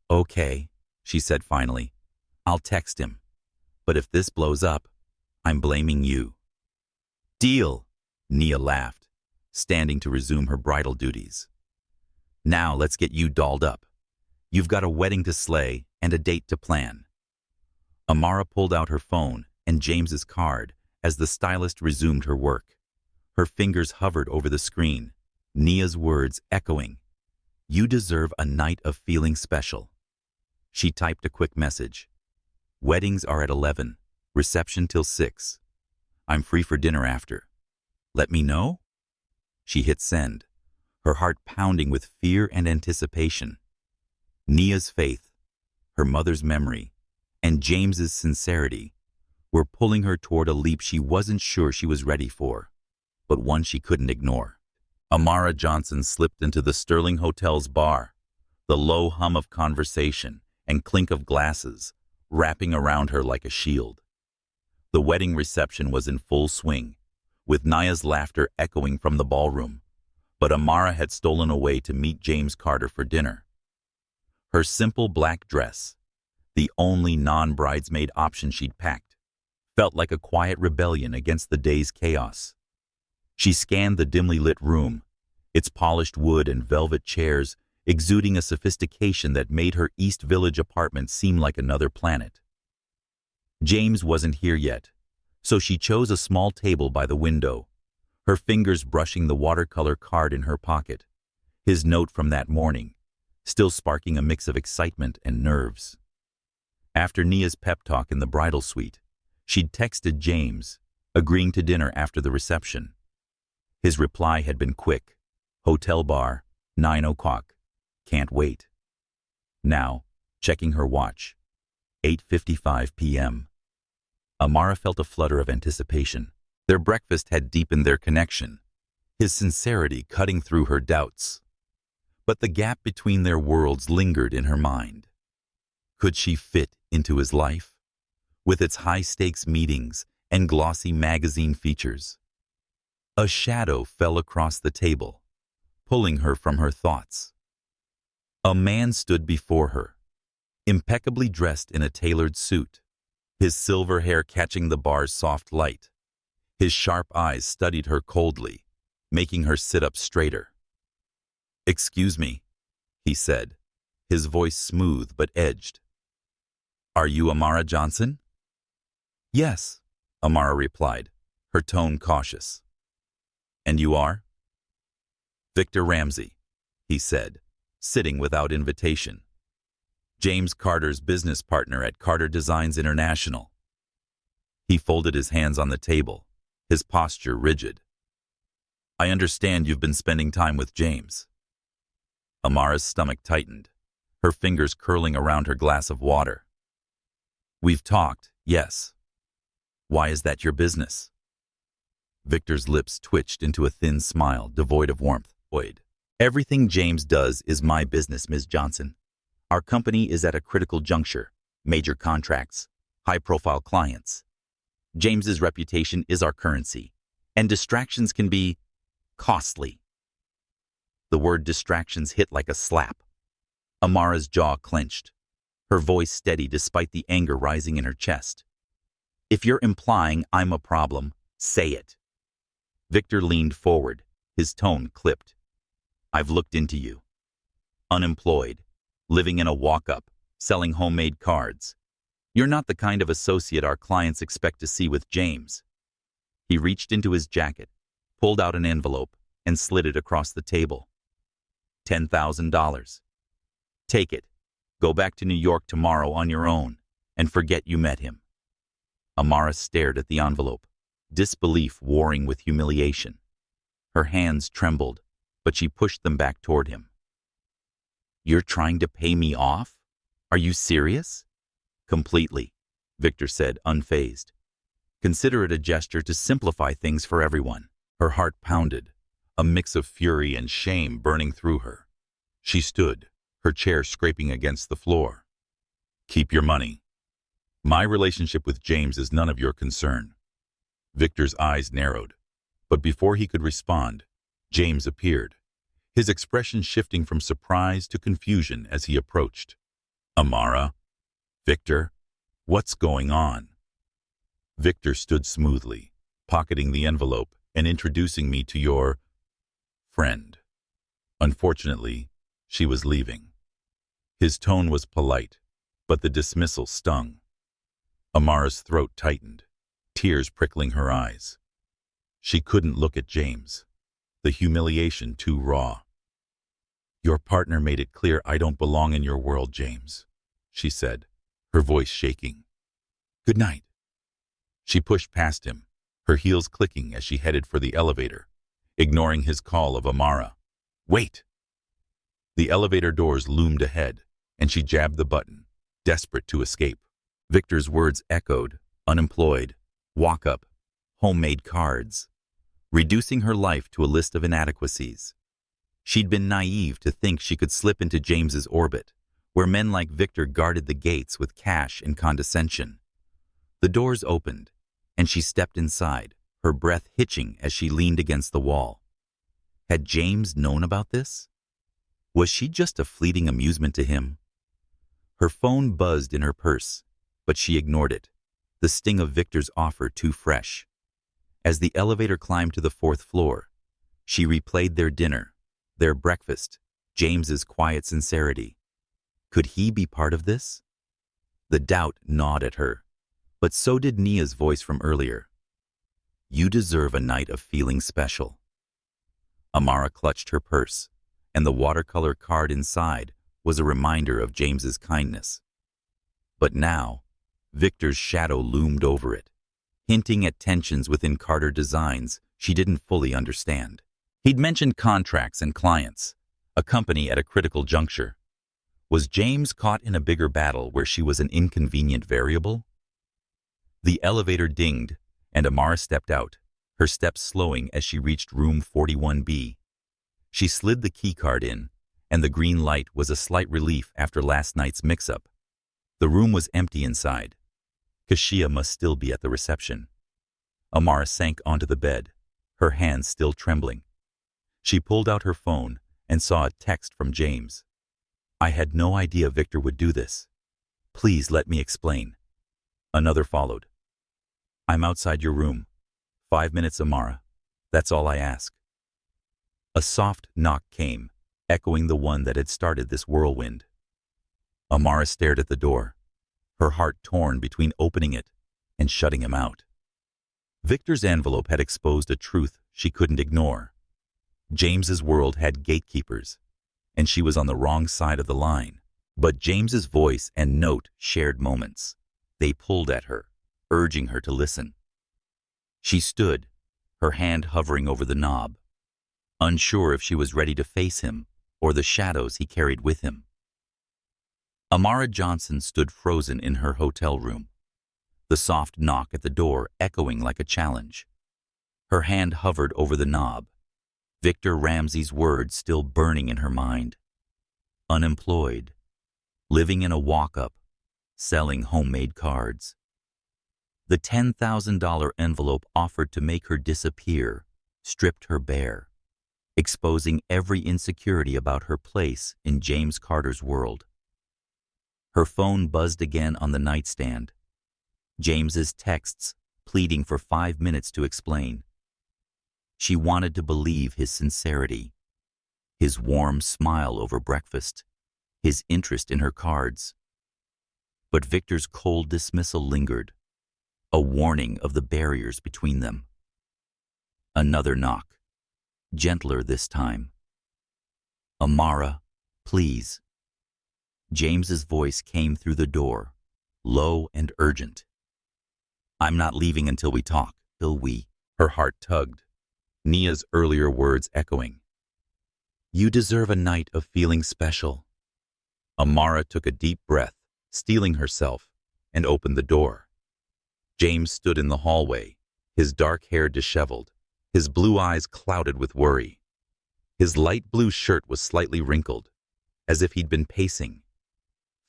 Okay, she said finally. I'll text him. But if this blows up, I'm blaming you. Deal, Nia laughed, standing to resume her bridal duties. Now let's get you dolled up. You've got a wedding to slay and a date to plan. Amara pulled out her phone and James's card as the stylist resumed her work. Her fingers hovered over the screen, Nia's words echoing, You deserve a night of feeling special. She typed a quick message. Weddings are at 11, reception till 6. I'm free for dinner after. Let me know? She hit send, her heart pounding with fear and anticipation. Nia's faith, her mother's memory, and James's sincerity were pulling her toward a leap she wasn't sure she was ready for, but one she couldn't ignore. Amara Johnson slipped into the Sterling Hotel's bar, the low hum of conversation and clink of glasses wrapping around her like a shield. The wedding reception was in full swing, with Nia's laughter echoing from the ballroom, but Amara had stolen away to meet James Carter for dinner. Her simple black dress, the only non-bridesmaid option she'd packed, felt like a quiet rebellion against the day's chaos. She scanned the dimly lit room, its polished wood and velvet chairs exuding a sophistication that made her East Village apartment seem like another planet. James wasn't here yet, so she chose a small table by the window, her fingers brushing the watercolor card in her pocket, his note from that morning, still sparking a mix of excitement and nerves. After Nia's pep talk in the bridal suite, she'd texted James, agreeing to dinner after the reception. His reply had been quick. Hotel bar, 9 o'clock. Can't wait. Now, checking her watch. 8:55 p.m. Amara felt a flutter of anticipation. Their breakfast had deepened their connection, his sincerity cutting through her doubts. But the gap between their worlds lingered in her mind. Could she fit into his life, with its high-stakes meetings and glossy magazine features? A shadow fell across the table, pulling her from her thoughts. A man stood before her, impeccably dressed in a tailored suit, his silver hair catching the bar's soft light. His sharp eyes studied her coldly, making her sit up straighter. "Excuse me," he said, his voice smooth but edged. "Are you Amara Johnson?" "Yes," Amara replied, her tone cautious. "And you are?" "Victor Ramsey," he said, sitting without invitation. "James Carter's business partner at Carter Designs International." He folded his hands on the table, his posture rigid. "I understand you've been spending time with James." Amara's stomach tightened, her fingers curling around her glass of water. "We've talked, yes. Why is that your business?" Victor's lips twitched into a thin smile, devoid of warmth. "Everything James does is my business, Ms. Johnson. Our company is at a critical juncture, major contracts, high-profile clients. James's reputation is our currency, and distractions can be costly." The word distractions hit like a slap. Amara's jaw clenched, her voice steady despite the anger rising in her chest. "If you're implying I'm a problem, say it." Victor leaned forward, his tone clipped. "I've looked into you. Unemployed, living in a walk-up, selling homemade cards. You're not the kind of associate our clients expect to see with James." He reached into his jacket, pulled out an envelope, and slid it across the table. $10,000. "Take it. Go back to New York tomorrow on your own, and forget you met him." Amara stared at the envelope, disbelief warring with humiliation. Her hands trembled, but she pushed them back toward him. "You're trying to pay me off? Are you serious?" "Completely," Victor said, unfazed. "Consider it a gesture to simplify things for everyone." Her heart pounded, a mix of fury and shame burning through her. She stood, her chair scraping against the floor. "Keep your money. My relationship with James is none of your concern." Victor's eyes narrowed, but before he could respond, James appeared, his expression shifting from surprise to confusion as he approached. "Amara? Victor? What's going on?" Victor stood smoothly, pocketing the envelope and introducing me to your friend. Unfortunately, she was leaving. His tone was polite, but the dismissal stung. Amara's throat tightened, tears prickling her eyes. She couldn't look at James, the humiliation too raw. "Your partner made it clear I don't belong in your world, James," she said, her voice shaking. "Good night." She pushed past him, her heels clicking as she headed for the elevator, ignoring his call of Amara. "Wait!" The elevator doors loomed ahead, and she jabbed the button, desperate to escape. Victor's words echoed, unemployed, walk-up, homemade cards, reducing her life to a list of inadequacies. She'd been naive to think she could slip into James's orbit, where men like Victor guarded the gates with cash and condescension. The doors opened, and she stepped inside, her breath hitching as she leaned against the wall. Had James known about this? Was she just a fleeting amusement to him? Her phone buzzed in her purse, but she ignored it, the sting of Victor's offer too fresh. As the elevator climbed to the 4th floor, she replayed their dinner, their breakfast, James's quiet sincerity. Could he be part of this? The doubt gnawed at her, but so did Nia's voice from earlier. You deserve a night of feeling special. Amara clutched her purse, and the watercolor card inside was a reminder of James's kindness. But now, Victor's shadow loomed over it, hinting at tensions within Carter Designs she didn't fully understand. He'd mentioned contracts and clients, a company at a critical juncture. Was James caught in a bigger battle where she was an inconvenient variable? The elevator dinged, and Amara stepped out, her steps slowing as she reached room 41B. She slid the keycard in, and the green light was a slight relief after last night's mix-up. The room was empty inside. Kashia must still be at the reception. Amara sank onto the bed, her hands still trembling. She pulled out her phone and saw a text from James. I had no idea Victor would do this. Please let me explain. Another followed. I'm outside your room. 5 minutes, Amara. That's all I ask. A soft knock came, echoing the one that had started this whirlwind. Amara stared at the door, her heart torn between opening it and shutting him out. Victor's envelope had exposed a truth she couldn't ignore. James's world had gatekeepers, and she was on the wrong side of the line. But James's voice and note shared moments. They pulled at her, urging her to listen. She stood, her hand hovering over the knob, unsure if she was ready to face him or the shadows he carried with him. Amara Johnson stood frozen in her hotel room, the soft knock at the door echoing like a challenge. Her hand hovered over the knob, Victor Ramsey's words still burning in her mind. Unemployed, living in a walk-up, selling homemade cards. The $10,000 envelope offered to make her disappear stripped her bare, exposing every insecurity about her place in James Carter's world. Her phone buzzed again on the nightstand. James's texts pleading for 5 minutes to explain. She wanted to believe his sincerity, his warm smile over breakfast, his interest in her cards. But Victor's cold dismissal lingered, a warning of the barriers between them. Another knock, gentler this time. Amara, please. James's voice came through the door, low and urgent. I'm not leaving until we talk, till we. Her heart tugged, Nia's earlier words echoing. You deserve a night of feeling special. Amara took a deep breath, steeling herself, and opened the door. James stood in the hallway, his dark hair disheveled, his blue eyes clouded with worry. His light blue shirt was slightly wrinkled, as if he'd been pacing.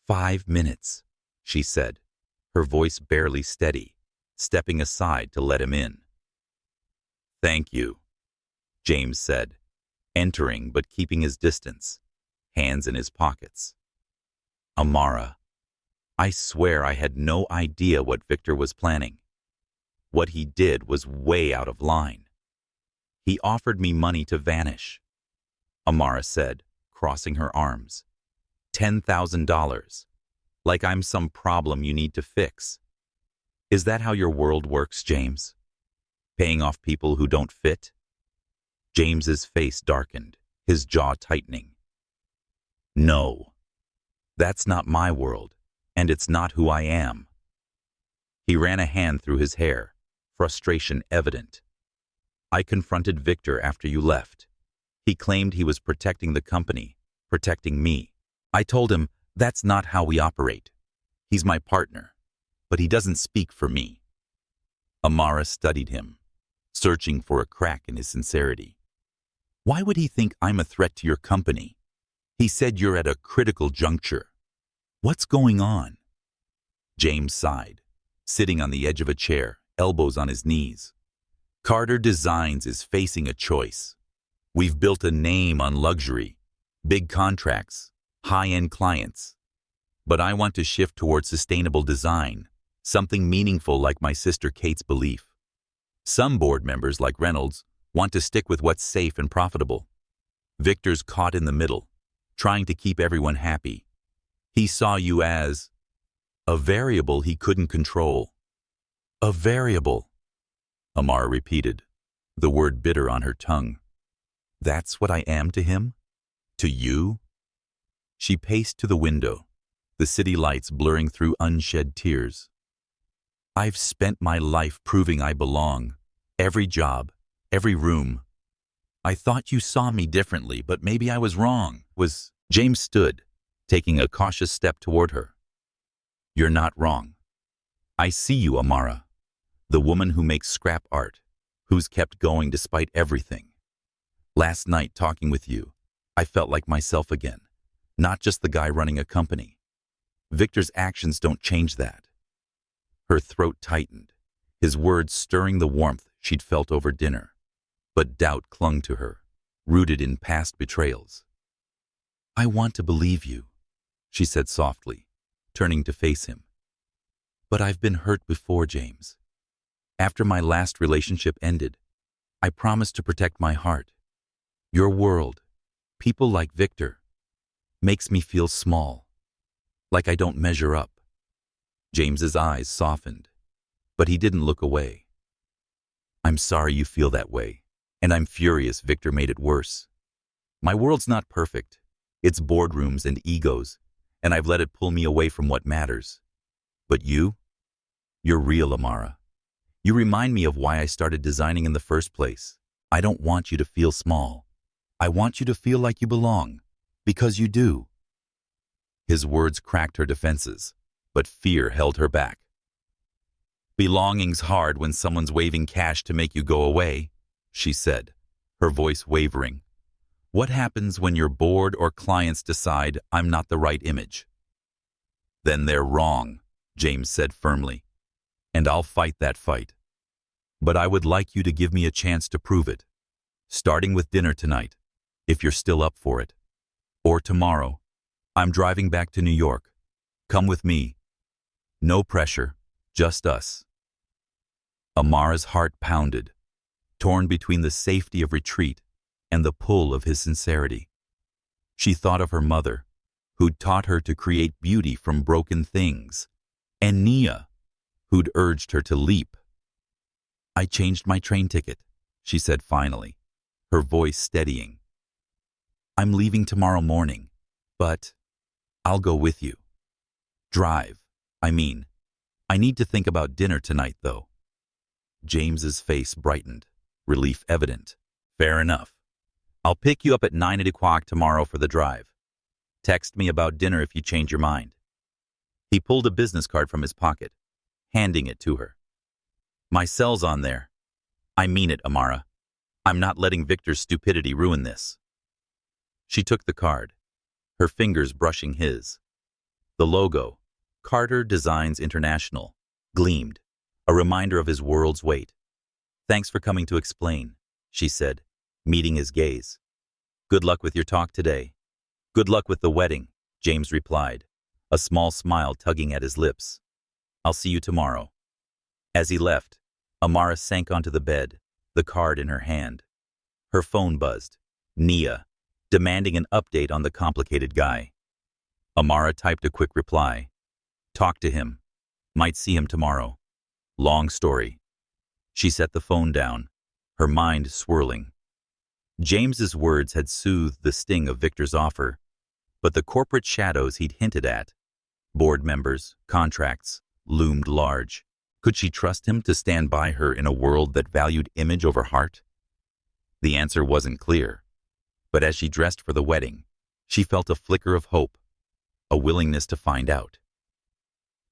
5 minutes, she said, her voice barely steady, stepping aside to let him in. Thank you, James said, entering but keeping his distance, hands in his pockets. Amara, I swear I had no idea what Victor was planning. What he did was way out of line. He offered me money to vanish, Amara said, crossing her arms. $10,000, like I'm some problem you need to fix. Is that how your world works, James? Paying off people who don't fit? James's face darkened, his jaw tightening. No, that's not my world, and it's not who I am. He ran a hand through his hair, frustration evident. I confronted Victor after you left. He claimed he was protecting the company, protecting me. I told him that's not how we operate. He's my partner, but he doesn't speak for me. Amara studied him, searching for a crack in his sincerity. Why would he think I'm a threat to your company? He said you're at a critical juncture. What's going on? James sighed, sitting on the edge of a chair, elbows on his knees. Carter Designs is facing a choice. We've built a name on luxury, big contracts, high-end clients. But I want to shift towards sustainable design, something meaningful like my sister Kate's belief. Some board members, like Reynolds, want to stick with what's safe and profitable. Victor's caught in the middle, trying to keep everyone happy. He saw you as a variable he couldn't control. A variable. Amara repeated, the word bitter on her tongue. That's what I am to him? To you? She paced to the window, the city lights blurring through unshed tears. I've spent my life proving I belong. Every job, every room. I thought you saw me differently, but maybe I was wrong. James stood, taking a cautious step toward her. You're not wrong. I see you, Amara, the woman who makes scrap art, who's kept going despite everything. Last night, talking with you, I felt like myself again, not just the guy running a company. Victor's actions don't change that. Her throat tightened, his words stirring the warmth she'd felt over dinner. But doubt clung to her, rooted in past betrayals. I want to believe you, she said softly, turning to face him. But I've been hurt before, James. After my last relationship ended, I promised to protect my heart. Your world, people like Victor, makes me feel small, like I don't measure up. James's eyes softened, but he didn't look away. I'm sorry you feel that way, and I'm furious Victor made it worse. My world's not perfect. It's boardrooms and egos, and I've let it pull me away from what matters. But you're real, Amara. You remind me of why I started designing in the first place. I don't want you to feel small. I want you to feel like you belong, because you do. His words cracked her defenses, but fear held her back. Belonging's hard when someone's waving cash to make you go away, she said, her voice wavering. What happens when your board or clients decide I'm not the right image? Then they're wrong, James said firmly, and I'll fight that fight. But I would like you to give me a chance to prove it, starting with dinner tonight, if you're still up for it. Or tomorrow. I'm driving back to New York. Come with me. No pressure, just us. Amara's heart pounded, torn between the safety of retreat and the pull of his sincerity. She thought of her mother, who'd taught her to create beauty from broken things, and Nia, who'd urged her to leap. I changed my train ticket, she said finally, her voice steadying. I'm leaving tomorrow morning, but I'll go with you. Drive, I mean. I need to think about dinner tonight, though. James's face brightened, relief evident. Fair enough. I'll pick you up at 9 o'clock tomorrow for the drive. Text me about dinner if you change your mind. He pulled a business card from his pocket, handing it to her. My cell's on there. I mean it, Amara. I'm not letting Victor's stupidity ruin this. She took the card, her fingers brushing his. The logo, Carter Designs International, gleamed, a reminder of his world's weight. Thanks for coming to explain, she said, meeting his gaze. Good luck with your talk today. Good luck with the wedding, James replied, a small smile tugging at his lips. I'll see you tomorrow. As he left, Amara sank onto the bed, the card in her hand. Her phone buzzed. Nia, demanding an update on the complicated guy. Amara typed a quick reply. Talk to him. Might see him tomorrow. Long story. She set the phone down, her mind swirling. James's words had soothed the sting of Victor's offer, but the corporate shadows he'd hinted at, board members, contracts, loomed large. Could she trust him to stand by her in a world that valued image over heart? The answer wasn't clear, but as she dressed for the wedding, she felt a flicker of hope, a willingness to find out.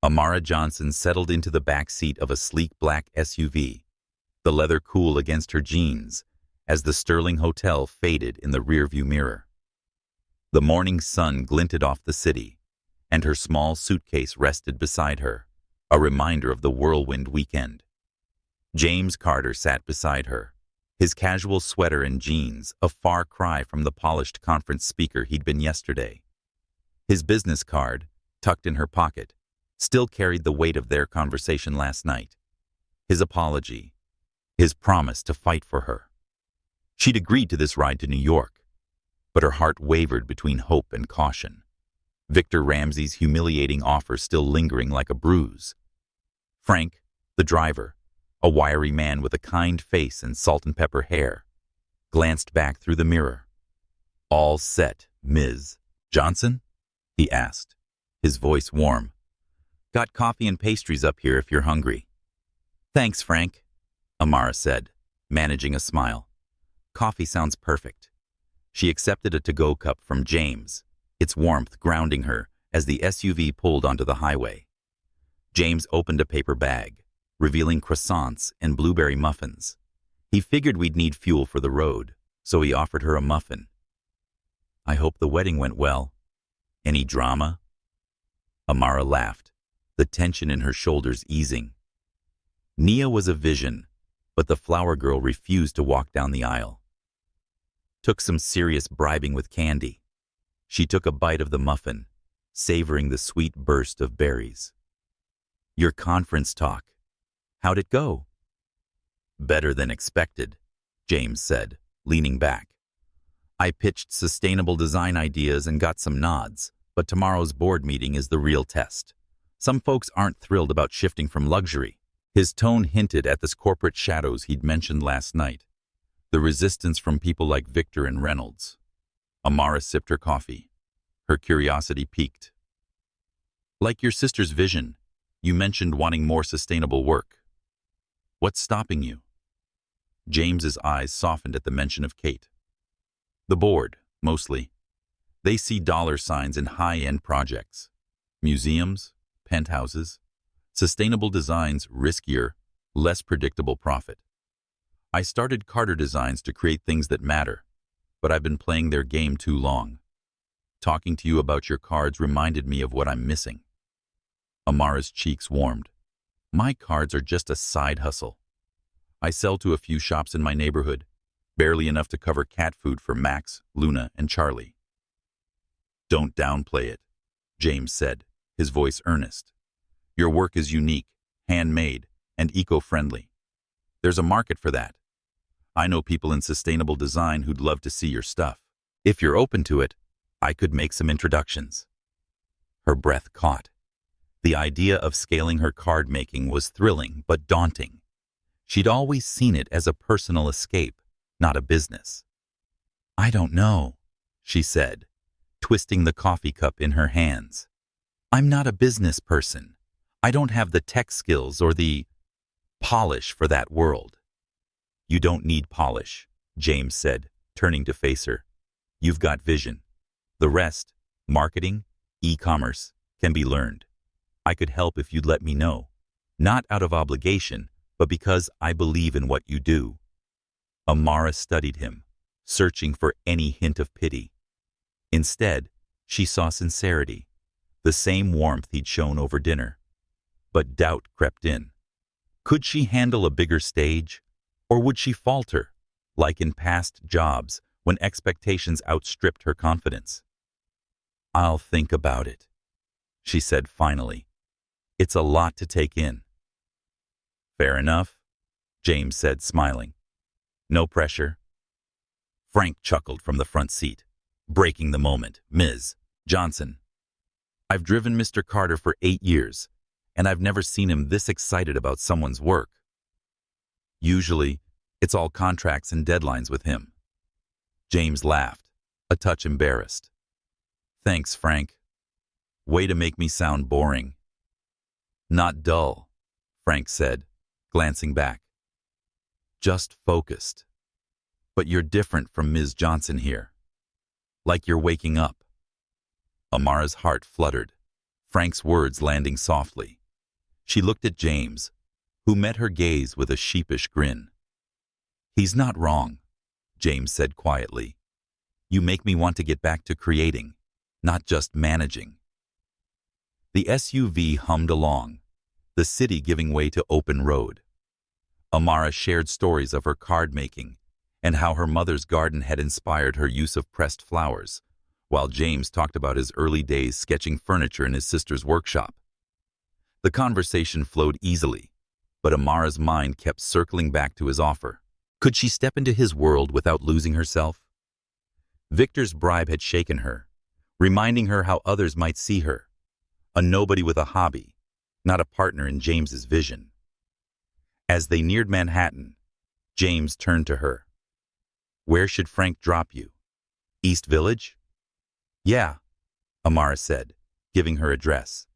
Amara Johnson settled into the back seat of a sleek black SUV, the leather cool against her jeans, as the Sterling Hotel faded in the rearview mirror. The morning sun glinted off the city, and her small suitcase rested beside her, a reminder of the whirlwind weekend. James Carter sat beside her, his casual sweater and jeans a far cry from the polished conference speaker he'd been yesterday. His business card, tucked in her pocket, still carried the weight of their conversation last night. His apology, his promise to fight for her. She'd agreed to this ride to New York, but her heart wavered between hope and caution. Victor Ramsey's humiliating offer still lingering like a bruise. Frank, the driver, A wiry man with a kind face and salt and pepper hair glanced back through the mirror. "All set, Ms. Johnson?" he asked, his voice warm. "Got coffee and pastries up here if you're hungry." "Thanks, Frank," Amara said, managing a smile. "Coffee sounds perfect." She accepted a to-go cup from James, its warmth grounding her as the SUV pulled onto the highway. James opened a paper bag, revealing croissants and blueberry muffins. He figured we'd need fuel for the road, so he offered her a muffin. "I hope the wedding went well. Any drama?" Amara laughed, the tension in her shoulders easing. Nia was a vision, but the flower girl refused to walk down the aisle. Took some serious bribing with candy. She took a bite of the muffin, savoring the sweet burst of berries. "Your conference talk. How'd it go?" "Better than expected," James said, leaning back. "I pitched sustainable design ideas and got some nods, but tomorrow's board meeting is the real test. Some folks aren't thrilled about shifting from luxury." His tone hinted at the corporate shadows he'd mentioned last night, the resistance from people like Victor and Reynolds. Amara sipped her coffee. Her curiosity piqued. "Like your sister's vision, you mentioned wanting more sustainable work. What's stopping you?" James's eyes softened at the mention of Kate. "The board, mostly. They see dollar signs in high-end projects. Museums, penthouses. Sustainable designs riskier, less predictable profit. I started Carter Designs to create things that matter, but I've been playing their game too long. Talking to you about your cards reminded me of what I'm missing." Amara's cheeks warmed. "My cards are just a side hustle. I sell to a few shops in my neighborhood, barely enough to cover cat food for Max, Luna, and Charlie." "Don't downplay it," James said, his voice earnest. "Your work is unique, handmade, and eco-friendly. There's a market for that. I know people in sustainable design who'd love to see your stuff. If you're open to it, I could make some introductions." Her breath caught. The idea of scaling her card making was thrilling but daunting. She'd always seen it as a personal escape, not a business. "I don't know," she said, twisting the coffee cup in her hands. "I'm not a business person. I don't have the tech skills or the polish for that world." "You don't need polish," James said, turning to face her. "You've got vision. The rest, marketing, e-commerce, can be learned. I could help if you'd let me know. Not out of obligation, but because I believe in what you do." Amara studied him, searching for any hint of pity. Instead, she saw sincerity, the same warmth he'd shown over dinner. But doubt crept in. Could she handle a bigger stage, or would she falter, like in past jobs when expectations outstripped her confidence? "I'll think about it," she said finally. "It's a lot to take in." "Fair enough," James said, smiling. "No pressure." Frank chuckled from the front seat, breaking the moment. "Ms. Johnson, I've driven Mr. Carter for 8 years, and I've never seen him this excited about someone's work. Usually, it's all contracts and deadlines with him." James laughed, a touch embarrassed. "Thanks, Frank. Way to make me sound boring." "Not dull," Frank said, glancing back. "Just focused. But you're different from Ms. Johnson here. Like you're waking up." Amara's heart fluttered, Frank's words landing softly. She looked at James, who met her gaze with a sheepish grin. "He's not wrong," James said quietly. "You make me want to get back to creating, not just managing." The SUV hummed along, the city giving way to open road. Amara shared stories of her card making and how her mother's garden had inspired her use of pressed flowers, while James talked about his early days sketching furniture in his sister's workshop. The conversation flowed easily, but Amara's mind kept circling back to his offer. Could she step into his world without losing herself? Victor's bribe had shaken her, reminding her how others might see her, a nobody with a hobby, not a partner in James's vision. As they neared Manhattan, James turned to her. "Where should Frank drop you? East Village?" "Yeah," Amara said, giving her address.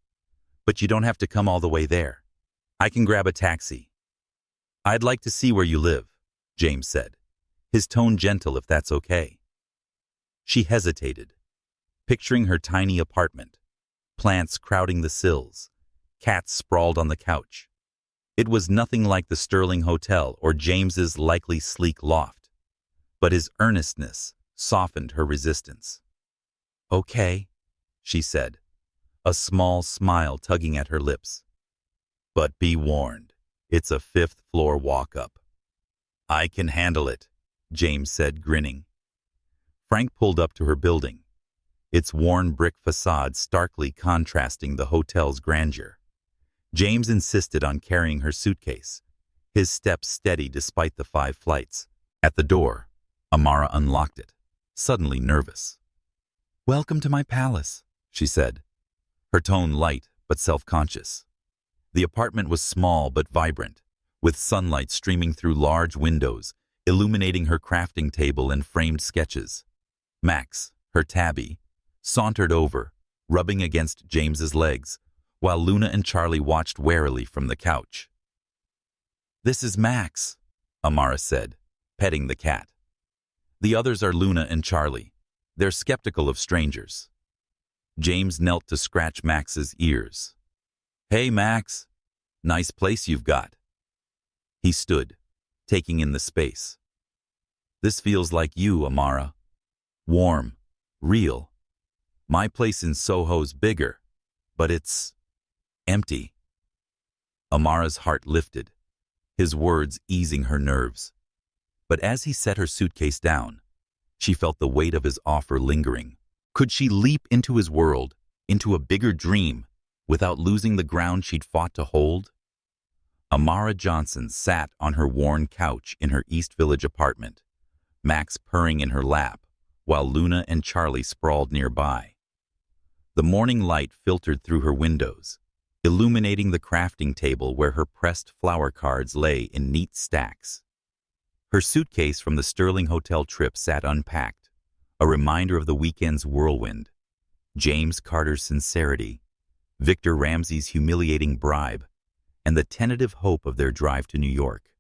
"But you don't have to come all the way there. I can grab a taxi." "I'd like to see where you live," James said, his tone gentle if that's okay. She hesitated, picturing her tiny apartment, plants crowding the sills, cats sprawled on the couch. It was nothing like the Sterling Hotel or James's likely sleek loft, but his earnestness softened her resistance. "Okay," she said, a small smile tugging at her lips. "But be warned, it's a fifth-floor walk-up." "I can handle it," James said, grinning. Frank pulled up to her building, its worn brick facade starkly contrasting the hotel's grandeur. James insisted on carrying her suitcase, his steps steady despite the 5 flights. At the door, Amara unlocked it, suddenly nervous. "Welcome to my palace," she said, her tone light but self-conscious. The apartment was small but vibrant, with sunlight streaming through large windows, illuminating her crafting table and framed sketches. Max, her tabby, sauntered over, rubbing against James's legs, while Luna and Charlie watched warily from the couch. "This is Max," Amara said, petting the cat. "The others are Luna and Charlie. They're skeptical of strangers." James knelt to scratch Max's ears. "Hey, Max. Nice place you've got." He stood, taking in the space. "This feels like you, Amara. Warm, real. My place in Soho's bigger, but it's empty." Amara's heart lifted, his words easing her nerves. But as he set her suitcase down, she felt the weight of his offer lingering. Could she leap into his world, into a bigger dream, without losing the ground she'd fought to hold? Amara Johnson sat on her worn couch in her East Village apartment, Max purring in her lap, while Luna and Charlie sprawled nearby. The morning light filtered through her windows, illuminating the crafting table where her pressed flower cards lay in neat stacks. Her suitcase from the Sterling Hotel trip sat unpacked, a reminder of the weekend's whirlwind, James Carter's sincerity, Victor Ramsey's humiliating bribe, and the tentative hope of their drive to New York.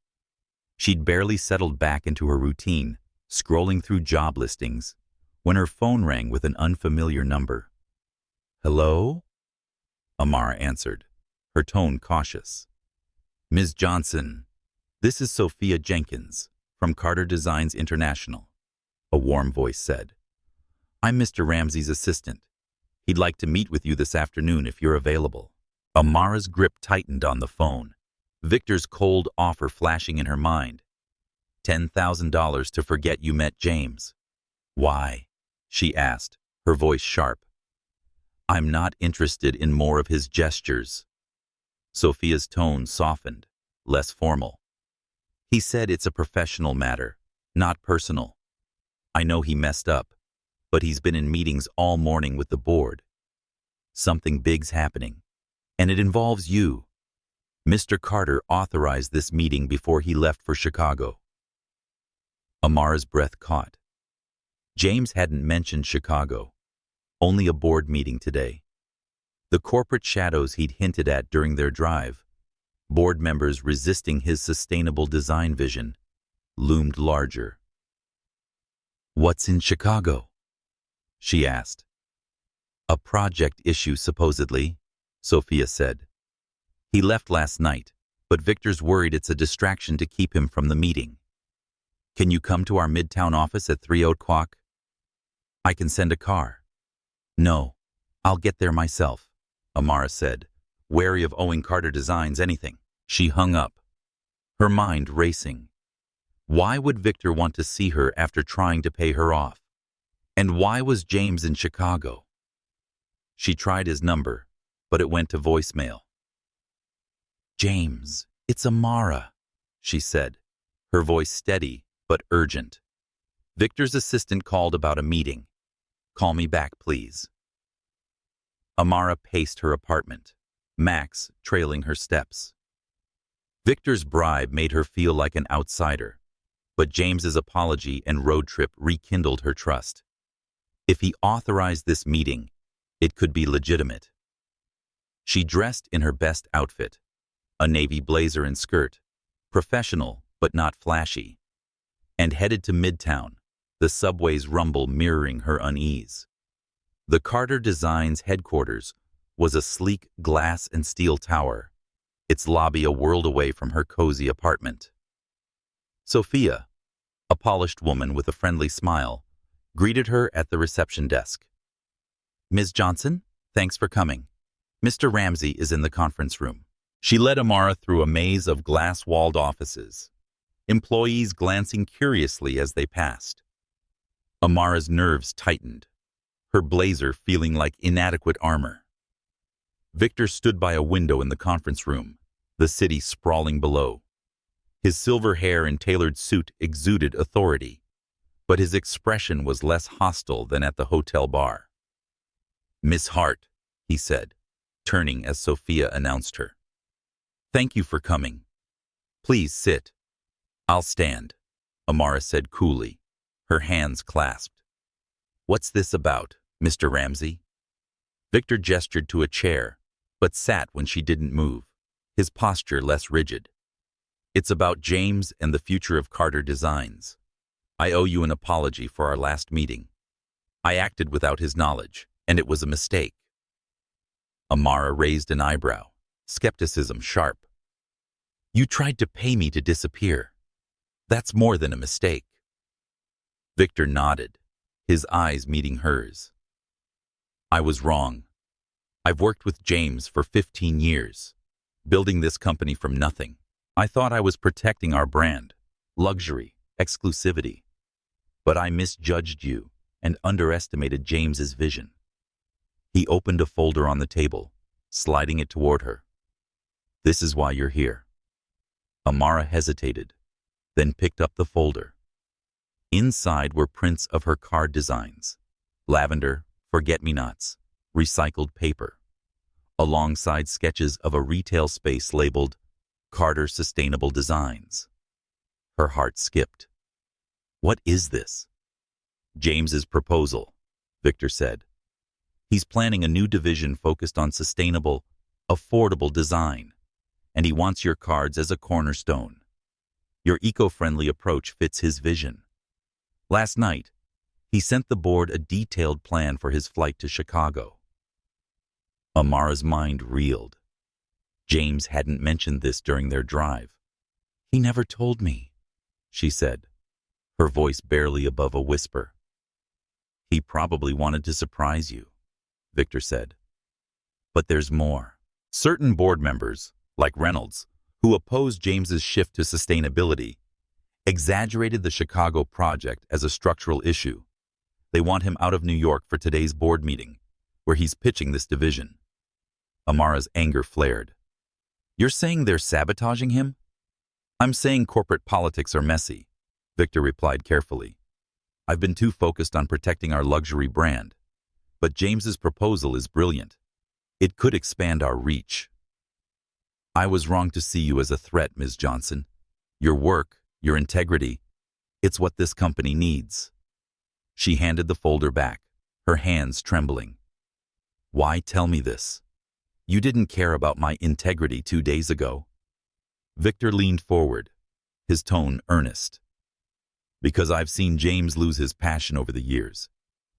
She'd barely settled back into her routine, scrolling through job listings, when her phone rang with an unfamiliar number. "Hello?" Amara answered, her tone cautious. "Ms. Johnson, this is Sophia Jenkins, from Carter Designs International," a warm voice said. "I'm Mr. Ramsey's assistant. He'd like to meet with you this afternoon if you're available." Amara's grip tightened on the phone, Victor's cold offer flashing in her mind. $10,000 to forget you met James. "Why?" she asked, her voice sharp. "I'm not interested in more of his gestures." Sophia's tone softened, less formal. "He said it's a professional matter, not personal. I know he messed up, but he's been in meetings all morning with the board. Something big's happening, and it involves you. Mr. Carter authorized this meeting before he left for Chicago." Amara's breath caught. James hadn't mentioned Chicago, only a board meeting today. The corporate shadows he'd hinted at during their drive, board members resisting his sustainable design vision, loomed larger. "What's in Chicago?" she asked. "A project issue, supposedly," Sophia said. "He left last night, but Victor's worried it's a distraction to keep him from the meeting. Can you come to our Midtown office at 3 o'clock? I can send a car." "No, I'll get there myself," Amara said, wary of owing Carter Designs anything. She hung up, her mind racing. Why would Victor want to see her after trying to pay her off? And why was James in Chicago? She tried his number, but it went to voicemail. "James, it's Amara," she said, her voice steady but urgent. "Victor's assistant called about a meeting. Call me back, please." Amara paced her apartment, Max trailing her steps. Victor's bribe made her feel like an outsider, but James's apology and road trip rekindled her trust. If he authorized this meeting, it could be legitimate. She dressed in her best outfit, a navy blazer and skirt, professional but not flashy, and headed to Midtown, the subway's rumble mirroring her unease. The Carter Designs headquarters was a sleek glass and steel tower, its lobby a world away from her cozy apartment. Sophia, a polished woman with a friendly smile, greeted her at the reception desk. "Ms. Johnson, thanks for coming. Mr. Ramsey is in the conference room." She led Amara through a maze of glass-walled offices, employees glancing curiously as they passed. Amara's nerves tightened, her blazer feeling like inadequate armor. Victor stood by a window in the conference room, the city sprawling below. His silver hair and tailored suit exuded authority, but his expression was less hostile than at the hotel bar. "Miss Hart," he said, turning as Sophia announced her. "Thank you for coming. Please sit." "I'll stand," Amara said coolly, her hands clasped. "What's this about, Mr. Ramsey?" Victor gestured to a chair, but sat when she didn't move, his posture less rigid. "It's about James and the future of Carter Designs. I owe you an apology for our last meeting. I acted without his knowledge, and it was a mistake." Amara raised an eyebrow, skepticism sharp. "You tried to pay me to disappear. That's more than a mistake." Victor nodded, his eyes meeting hers. "I was wrong. I've worked with James for 15 years, building this company from nothing. I thought I was protecting our brand, luxury, exclusivity. But I misjudged you and underestimated James's vision." He opened a folder on the table, sliding it toward her. "This is why you're here." Amara hesitated, then picked up the folder. Inside were prints of her card designs: lavender, forget-me-nots, recycled paper, alongside sketches of a retail space labeled Carter Sustainable Designs. Her heart skipped. "What is this?" "James's proposal," Victor said. "He's planning a new division focused on sustainable, affordable design, and he wants your cards as a cornerstone. Your eco-friendly approach fits his vision." Last night, he sent the board a detailed plan for his flight to Chicago. Amara's mind reeled. James hadn't mentioned this during their drive. "He never told me," she said, her voice barely above a whisper. "He probably wanted to surprise you," Victor said. "But there's more. Certain board members, like Reynolds, who opposed James's shift to sustainability, exaggerated the Chicago project as a structural issue. They want him out of New York for today's board meeting, where he's pitching this division." Amara's anger flared. "You're saying they're sabotaging him?" "I'm saying corporate politics are messy," Victor replied carefully. "I've been too focused on protecting our luxury brand. But James's proposal is brilliant. It could expand our reach." "I was wrong to see you as a threat, Ms. Johnson. Your work, your integrity, it's what this company needs." She handed the folder back, her hands trembling. "Why tell me this? You didn't care about my integrity 2 days ago." Victor leaned forward, his tone earnest. "Because I've seen James lose his passion over the years,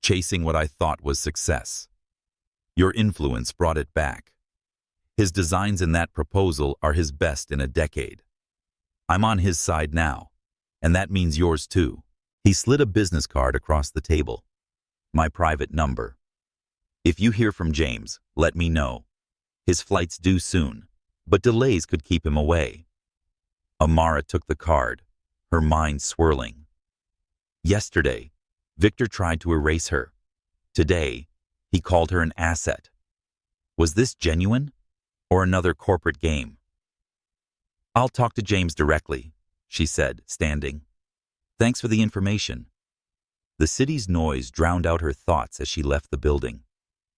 chasing what I thought was success. Your influence brought it back. His designs in that proposal are his best in a decade. I'm on his side now, and that means yours too." He slid a business card across the table. "My private number. If you hear from James, let me know. His flight's due soon, but delays could keep him away." Amara took the card, her mind swirling. Yesterday, Victor tried to erase her. Today, he called her an asset. Was this genuine, or another corporate game? "I'll talk to James directly," she said, standing. "Thanks for the information." The city's noise drowned out her thoughts as she left the building.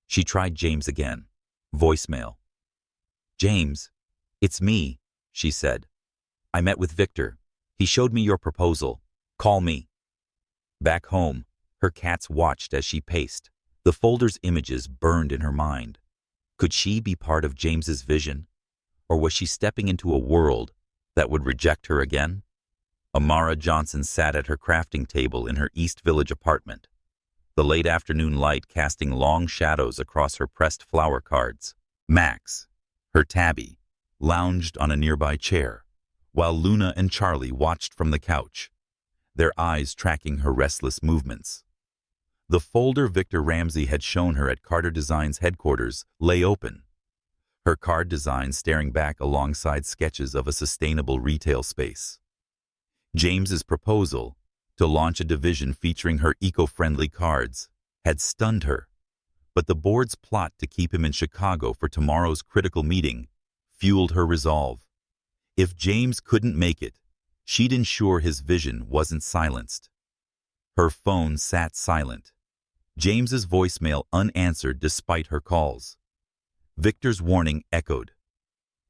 She tried James again. Voicemail. "James, it's me," she said, I met with Victor. He showed me your proposal. Call me. Back home, her cats watched as she paced. The folder's images burned in her mind. Could she be part of James's vision? Or was she stepping into a world that would reject her again? Amara Johnson sat at her crafting table in her East Village apartment, the late afternoon light casting long shadows across her pressed flower cards. Max, her tabby, lounged on a nearby chair, while Luna and Charlie watched from the couch, their eyes tracking her restless movements. The folder Victor Ramsey had shown her at Carter Design's headquarters lay open, her card design staring back alongside sketches of a sustainable retail space. James's proposal to launch a division featuring her eco-friendly cards had stunned her, but the board's plot to keep him in Chicago for tomorrow's critical meeting fueled her resolve. If James couldn't make it, she'd ensure his vision wasn't silenced. Her phone sat silent, James's voicemail unanswered despite her calls. Victor's warning echoed.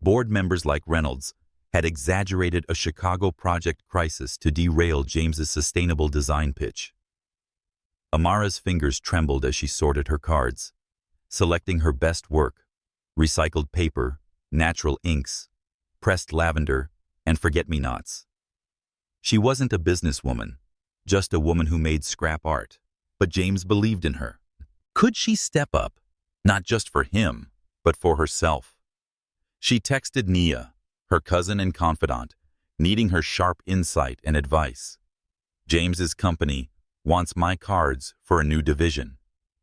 Board members like Reynolds had exaggerated a Chicago project crisis to derail James's sustainable design pitch. Amara's fingers trembled as she sorted her cards, selecting her best work: recycled paper, natural inks, pressed lavender, and forget-me-nots. She wasn't a businesswoman, just a woman who made scrap art, but James believed in her. Could she step up, not just for him, but for herself? She texted Nia, her cousin and confidant, needing her sharp insight and advice. James's company wants my cards for a new division,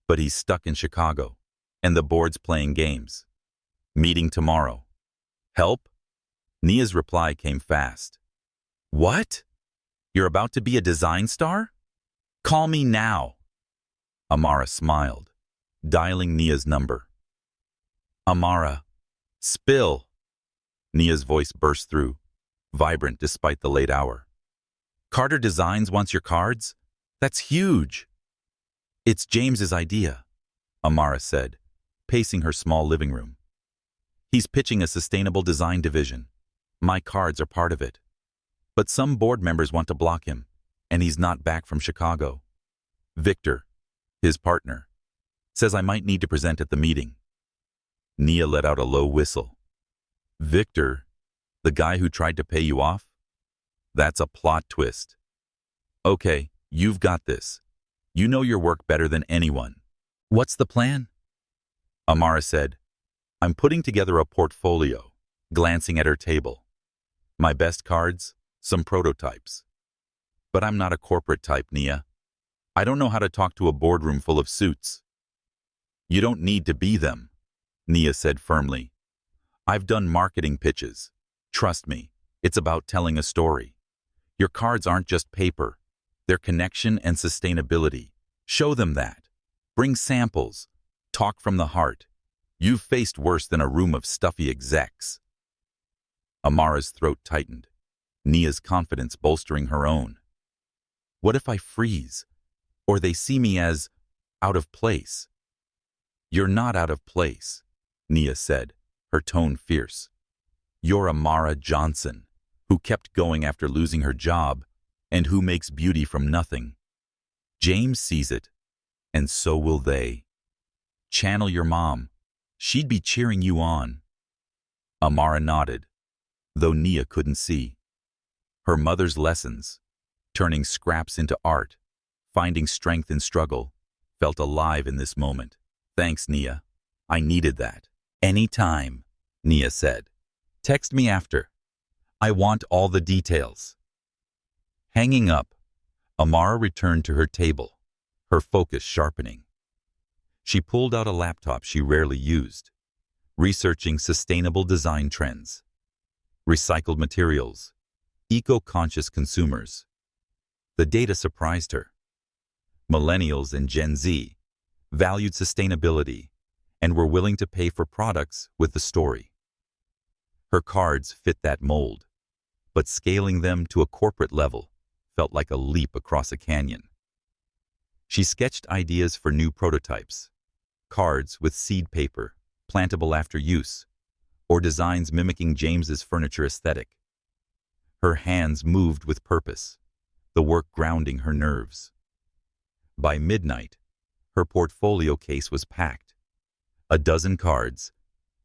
but he's stuck in Chicago, and the board's playing games. Meeting tomorrow. Help? Nia's reply came fast. What? You're about to be a design star? Call me now. Amara smiled, dialing Nia's number. Amara, spill. Nia's voice burst through, vibrant despite the late hour. Carter Designs wants your cards? That's huge. It's James's idea, Amara said, pacing her small living room. He's pitching a sustainable design division. My cards are part of it. But some board members want to block him, and he's not back from Chicago. Victor, his partner, says I might need to present at the meeting. Nia let out a low whistle. Victor, the guy who tried to pay you off? That's a plot twist. Okay, you've got this. You know your work better than anyone. What's the plan? Amara said, I'm putting together a portfolio, glancing at her table. My best cards, some prototypes. But I'm not a corporate type, Nia. I don't know how to talk to a boardroom full of suits. You don't need to be them, Nia said firmly. I've done marketing pitches. Trust me, it's about telling a story. Your cards aren't just paper. They're connection and sustainability. Show them that. Bring samples. Talk from the heart. You've faced worse than a room of stuffy execs. Amara's throat tightened, Nia's confidence bolstering her own. What if I freeze? Or they see me as out of place? You're not out of place, Nia said, her tone fierce. You're Amara Johnson, who kept going after losing her job and who makes beauty from nothing. James sees it, and so will they. Channel your mom. She'd be cheering you on. Amara nodded, though Nia couldn't see. Her mother's lessons, turning scraps into art, finding strength in struggle, felt alive in this moment. Thanks, Nia. I needed that. Anytime, Nia said. Text me after. I want all the details. Hanging up, Amara returned to her table, her focus sharpening. She pulled out a laptop she rarely used, researching sustainable design trends, recycled materials, eco-conscious consumers. The data surprised her. Millennials and Gen Z valued sustainability and were willing to pay for products with the story. Her cards fit that mold, but scaling them to a corporate level felt like a leap across a canyon. She sketched ideas for new prototypes, cards with seed paper, plantable after use, or designs mimicking James's furniture aesthetic. Her hands moved with purpose, the work grounding her nerves. By midnight, her portfolio case was packed. A dozen cards,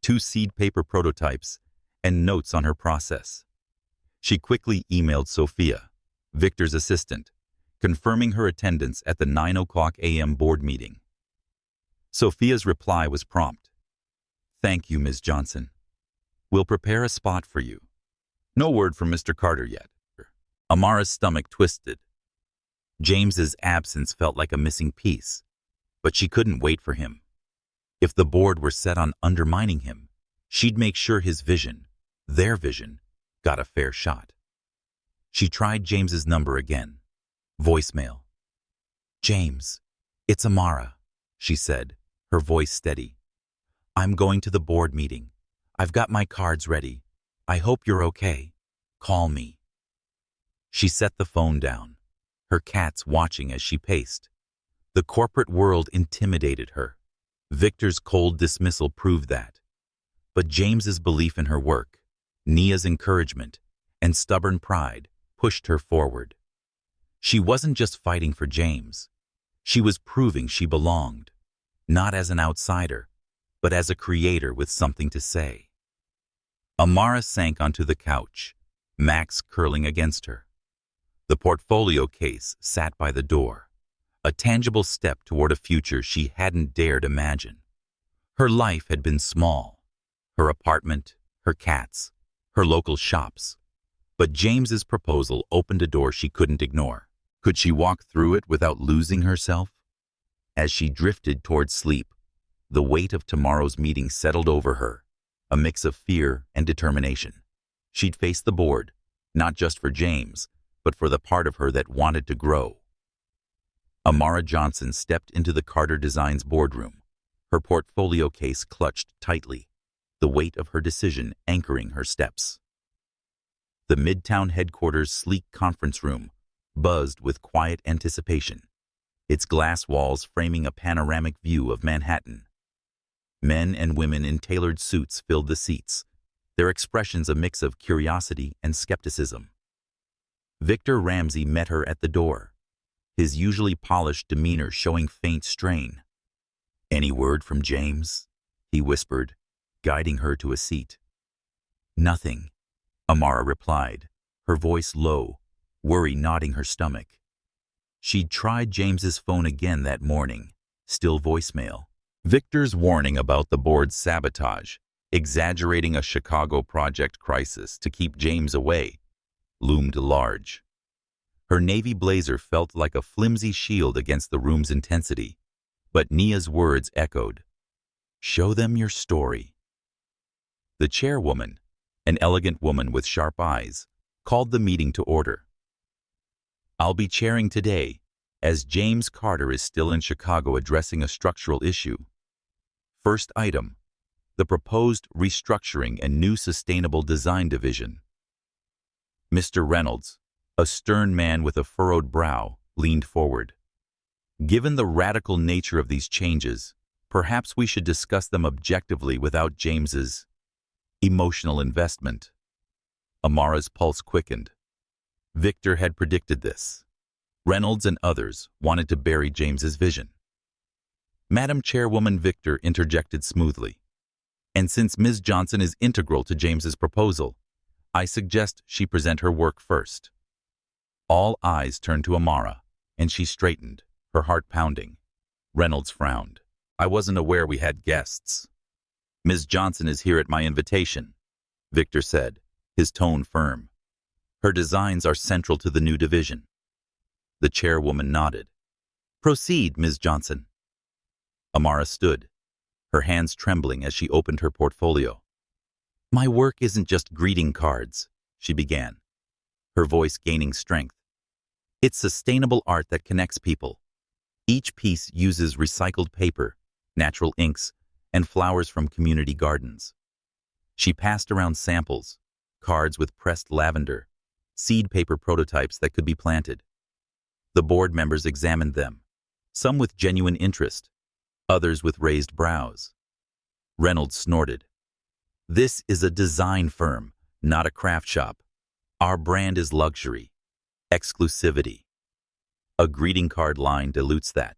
2 seed paper prototypes, and notes on her process. She quickly emailed Sophia, Victor's assistant, confirming her attendance at the 9 a.m. board meeting. Sophia's reply was prompt. "Thank you, Ms. Johnson. We'll prepare a spot for you." No word from Mr. Carter yet. Amara's stomach twisted. James's absence felt like a missing piece, but she couldn't wait for him. If the board were set on undermining him, she'd make sure his vision, their vision, got a fair shot. She tried James's number again. Voicemail. "James, it's Amara," she said, her voice steady. "I'm going to the board meeting. I've got my cards ready. I hope you're okay. Call me." She set the phone down, her cats watching as she paced. The corporate world intimidated her. Victor's cold dismissal proved that. But James's belief in her work, Nia's encouragement, and stubborn pride pushed her forward. She wasn't just fighting for James. She was proving she belonged, not as an outsider, but as a creator with something to say. Amara sank onto the couch, Max curling against her. The portfolio case sat by the door, a tangible step toward a future she hadn't dared imagine. Her life had been small, her apartment, her cats, her local shops. But James's proposal opened a door she couldn't ignore. Could she walk through it without losing herself? As she drifted toward sleep, the weight of tomorrow's meeting settled over her, a mix of fear and determination. She'd face the board, not just for James, but for the part of her that wanted to grow. Amara Johnson stepped into the Carter Designs boardroom, her portfolio case clutched tightly, the weight of her decision anchoring her steps. The Midtown headquarters' sleek conference room buzzed with quiet anticipation, its glass walls framing a panoramic view of Manhattan. Men and women in tailored suits filled the seats, their expressions a mix of curiosity and skepticism. Victor Ramsey met her at the door, his usually polished demeanor showing faint strain. "Any word from James?" he whispered, guiding her to a seat. "Nothing," Amara replied, her voice low, worry knotting her stomach. She'd tried James's phone again that morning, still voicemail. Victor's warning about the board's sabotage, exaggerating a Chicago project crisis to keep James away, loomed large. Her navy blazer felt like a flimsy shield against the room's intensity, but Nia's words echoed. "Show them your story." The chairwoman, an elegant woman with sharp eyes, called the meeting to order. "I'll be chairing today, as James Carter is still in Chicago addressing a structural issue. First item, the proposed restructuring and new sustainable design division." Mr. Reynolds, a stern man with a furrowed brow, leaned forward. "Given the radical nature of these changes, perhaps we should discuss them objectively without James's emotional investment." Amara's pulse quickened. Victor had predicted this. Reynolds and others wanted to bury James's vision. Madam Chairwoman Victor interjected smoothly. "And since Ms. Johnson is integral to James's proposal, I suggest she present her work first." All eyes turned to Amara, and she straightened, her heart pounding. Reynolds frowned. "I wasn't aware we had guests." "Ms. Johnson is here at my invitation," Victor said, his tone firm. "Her designs are central to the new division." The chairwoman nodded. "Proceed, Ms. Johnson." Amara stood, her hands trembling as she opened her portfolio. "My work isn't just greeting cards," she began, her voice gaining strength. "It's sustainable art that connects people. Each piece uses recycled paper, natural inks, and flowers from community gardens." She passed around samples, cards with pressed lavender, seed paper prototypes that could be planted. The board members examined them, some with genuine interest, others with raised brows. Reynolds snorted. "This is a design firm, not a craft shop. Our brand is luxury, exclusivity. A greeting card line dilutes that.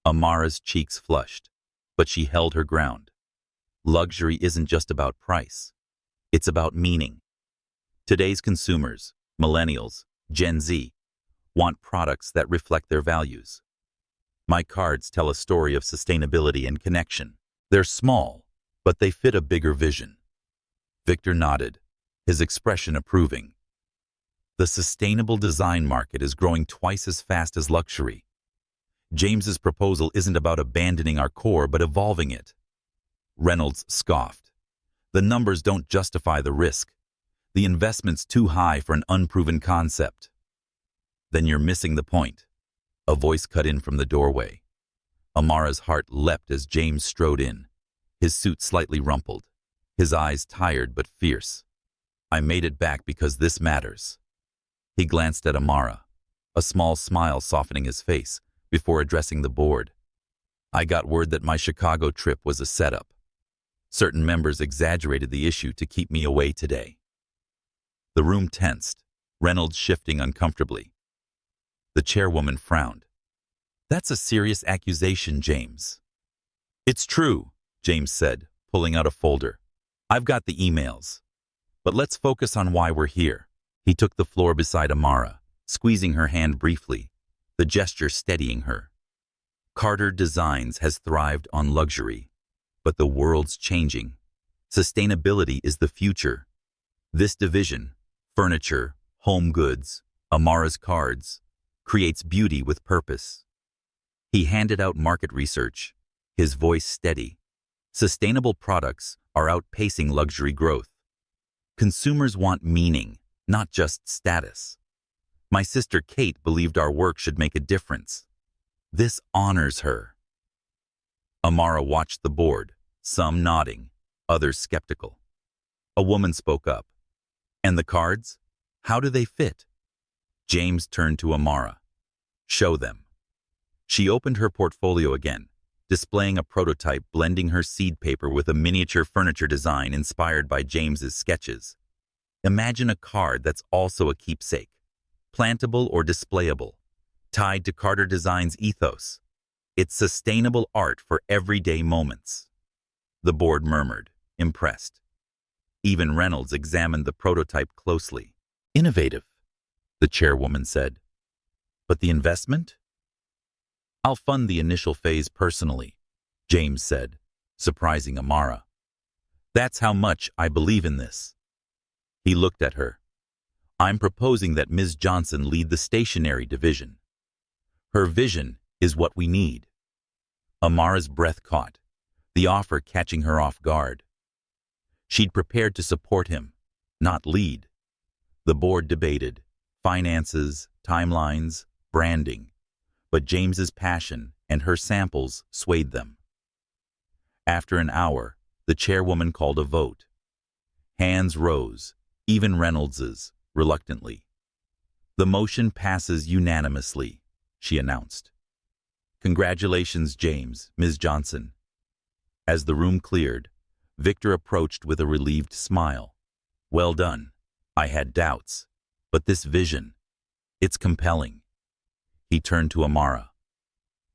Amara's cheeks flushed, but she held her ground. Luxury isn't just about price. It's about meaning. Today's consumers, millennials, Gen Z, want products that reflect their values. My cards tell a story of sustainability and connection. They're small, but they fit a bigger vision. Victor nodded, his expression approving. The sustainable design market is growing twice as fast as luxury. James's proposal isn't about abandoning our core, but evolving it. Reynolds scoffed. The numbers don't justify the risk. The investment's too high for an unproven concept. Then you're missing the point. A voice cut in from the doorway. Amara's heart leapt as James strode in, his suit slightly rumpled, his eyes tired but fierce. I made it back because this matters. He glanced at Amara, a small smile softening his face, before addressing the board. I got word that my Chicago trip was a setup. Certain members exaggerated the issue to keep me away today. The room tensed, Reynolds shifting uncomfortably. The chairwoman frowned. That's a serious accusation, James. It's true, James said, pulling out a folder. I've got the emails. But let's focus on why we're here. He took the floor beside Amara, squeezing her hand briefly, the gesture steadying her. Carter Designs has thrived on luxury, but the world's changing. Sustainability is the future. This division, furniture, home goods, Amara's cards, creates beauty with purpose. He handed out market research, his voice steady. Sustainable products are outpacing luxury growth. Consumers want meaning, not just status. My sister Kate believed our work should make a difference. This honors her. Amara watched the board, some nodding, others skeptical. A woman spoke up. And the cards? How do they fit? James turned to Amara. Show them. She opened her portfolio again, displaying a prototype blending her seed paper with a miniature furniture design inspired by James's sketches. Imagine a card that's also a keepsake, plantable or displayable, tied to Carter Designs' ethos. It's sustainable art for everyday moments. The board murmured, impressed. Even Reynolds examined the prototype closely. Innovative, the chairwoman said. But the investment? I'll fund the initial phase personally, James said, surprising Amara. That's how much I believe in this. He looked at her. I'm proposing that Ms. Johnson lead the stationery division. Her vision is what we need. Amara's breath caught, the offer catching her off guard. She'd prepared to support him, not lead. The board debated finances, timelines, branding, but James's passion and her samples swayed them. After an hour, the chairwoman called a vote. Hands rose, even Reynolds's, reluctantly. The motion passes unanimously, she announced. Congratulations, James, Ms. Johnson. As the room cleared, Victor approached with a relieved smile. Well done. I had doubts, but this vision, it's compelling. He turned to Amara.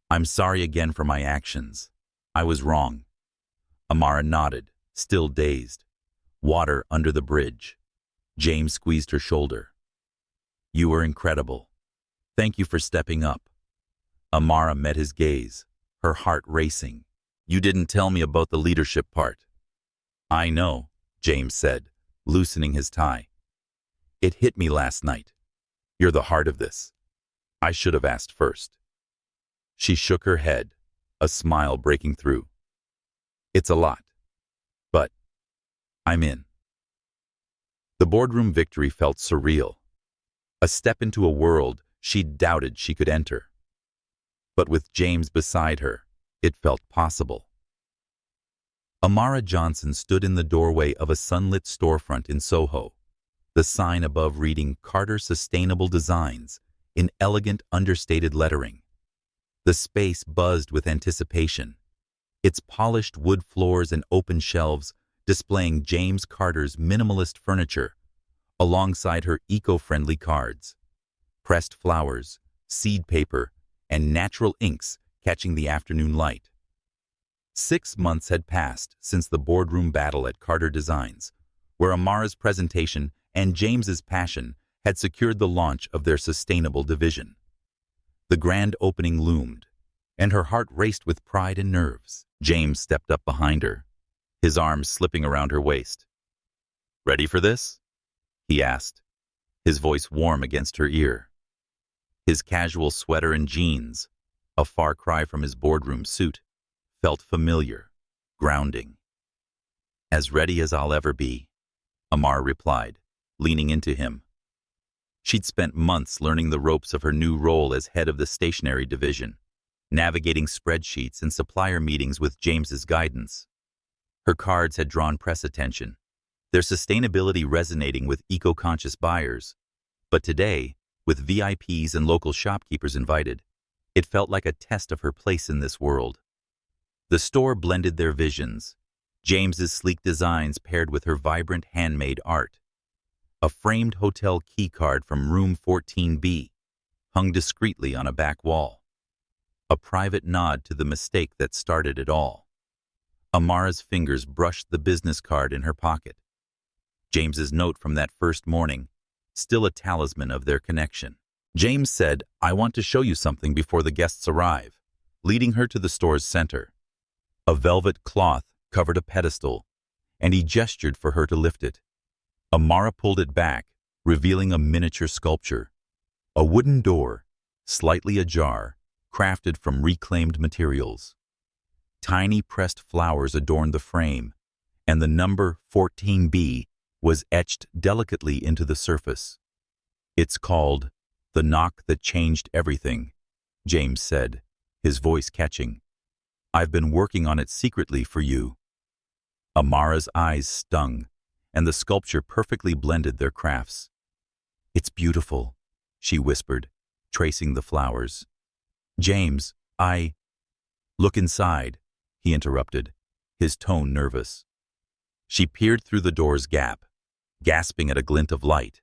I'm sorry again for my actions. I was wrong. Amara nodded, still dazed. Water under the bridge. James squeezed her shoulder. You were incredible. Thank you for stepping up. Amara met his gaze, her heart racing. You didn't tell me about the leadership part. I know, James said, loosening his tie. It hit me last night. You're the heart of this. I should have asked first. She shook her head, a smile breaking through. It's a lot, but I'm in. The boardroom victory felt surreal, a step into a world she'd doubted she could enter. But with James beside her, it felt possible. Amara Johnson stood in the doorway of a sunlit storefront in Soho, the sign above reading Carter Sustainable Designs in elegant, understated lettering. The space buzzed with anticipation, its polished wood floors and open shelves displaying James Carter's minimalist furniture, alongside her eco-friendly cards. Pressed flowers, seed paper, and natural inks catching the afternoon light. 6 months had passed since the boardroom battle at Carter Designs, where Amara's presentation and James's passion had secured the launch of their sustainable division. The grand opening loomed, and her heart raced with pride and nerves. James stepped up behind her, his arms slipping around her waist. "Ready for this?" he asked, his voice warm against her ear. His casual sweater and jeans, a far cry from his boardroom suit, felt familiar, grounding. "As ready as I'll ever be," Amara replied, leaning into him. She'd spent months learning the ropes of her new role as head of the stationery division, navigating spreadsheets and supplier meetings with James's guidance. Her cards had drawn press attention, their sustainability resonating with eco-conscious buyers. But today, with VIPs and local shopkeepers invited, it felt like a test of her place in this world. The store blended their visions, James's sleek designs paired with her vibrant handmade art. A framed hotel key card from room 14B hung discreetly on a back wall, a private nod to the mistake that started it all. Amara's fingers brushed the business card in her pocket. James's note from that first morning, still a talisman of their connection. James said, "I want to show you something before the guests arrive," leading her to the store's center. A velvet cloth covered a pedestal, and he gestured for her to lift it. Amara pulled it back, revealing a miniature sculpture. A wooden door, slightly ajar, crafted from reclaimed materials. Tiny pressed flowers adorned the frame, and the number 14B was etched delicately into the surface. "It's called The Knock That Changed Everything," James said, his voice catching. "I've been working on it secretly for you." Amara's eyes stung, and the sculpture perfectly blended their crafts. "It's beautiful," she whispered, tracing the flowers. "James, Look inside," he interrupted, his tone nervous. She peered through the door's gap, gasping at a glint of light.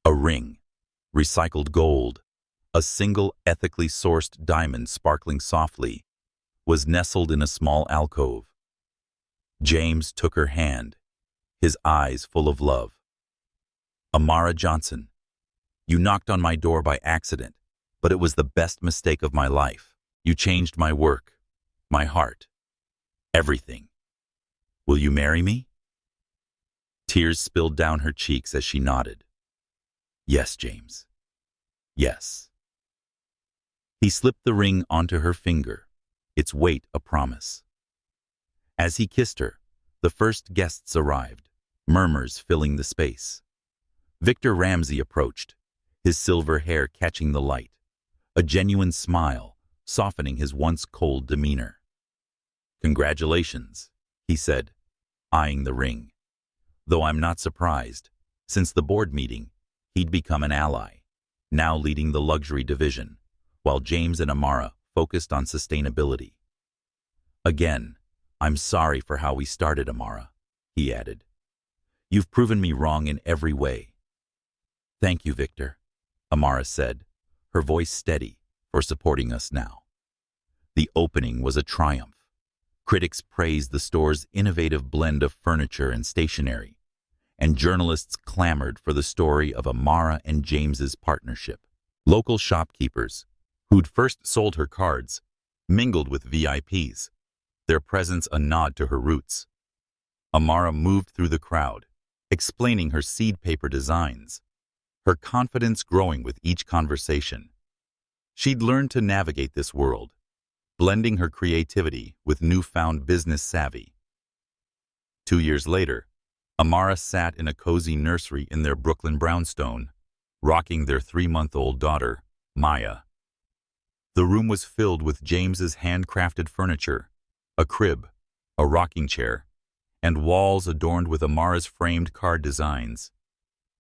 A ring, recycled gold, a single ethically sourced diamond sparkling softly, was nestled in a small alcove. James took her hand, his eyes full of love. "Amara Johnson, you knocked on my door by accident, but it was the best mistake of my life. You changed my work, my heart, everything. Will you marry me?" Tears spilled down her cheeks as she nodded. "Yes, James. Yes." He slipped the ring onto her finger, its weight a promise. As he kissed her, the first guests arrived, murmurs filling the space. Victor Ramsey approached, his silver hair catching the light, a genuine smile softening his once cold demeanor. "Congratulations," he said, eyeing the ring. Though I'm not surprised, since the board meeting, he'd become an ally, now leading the luxury division, while James and Amara focused on sustainability. "Again, I'm sorry for how we started, Amara," he added. "You've proven me wrong in every way." "Thank you, Victor," Amara said, her voice steady, for supporting us now. The opening was a triumph. Critics praised the store's innovative blend of furniture and stationery, and journalists clamored for the story of Amara and James's partnership. Local shopkeepers, who'd first sold her cards, mingled with VIPs, their presence a nod to her roots. Amara moved through the crowd, explaining her seed paper designs, her confidence growing with each conversation. She'd learned to navigate this world, blending her creativity with newfound business savvy. 2 years later, Amara sat in a cozy nursery in their Brooklyn brownstone, rocking their 3-month-old daughter, Maya. The room was filled with James's handcrafted furniture, a crib, a rocking chair, and walls adorned with Amara's framed card designs.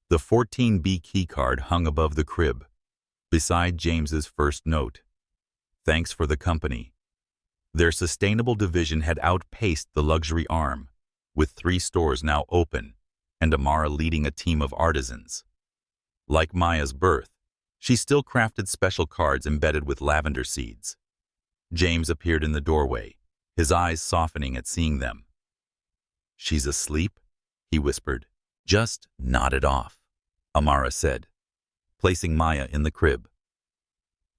The 14B key card hung above the crib, beside James's first note. "Thanks for the company." Their sustainable division had outpaced the luxury arm, with 3 stores now open, and Amara leading a team of artisans. Like Maya's birth, she still crafted special cards embedded with lavender seeds. James appeared in the doorway, his eyes softening at seeing them. "She's asleep?" he whispered. "Just nod it off," Amara said, placing Maya in the crib.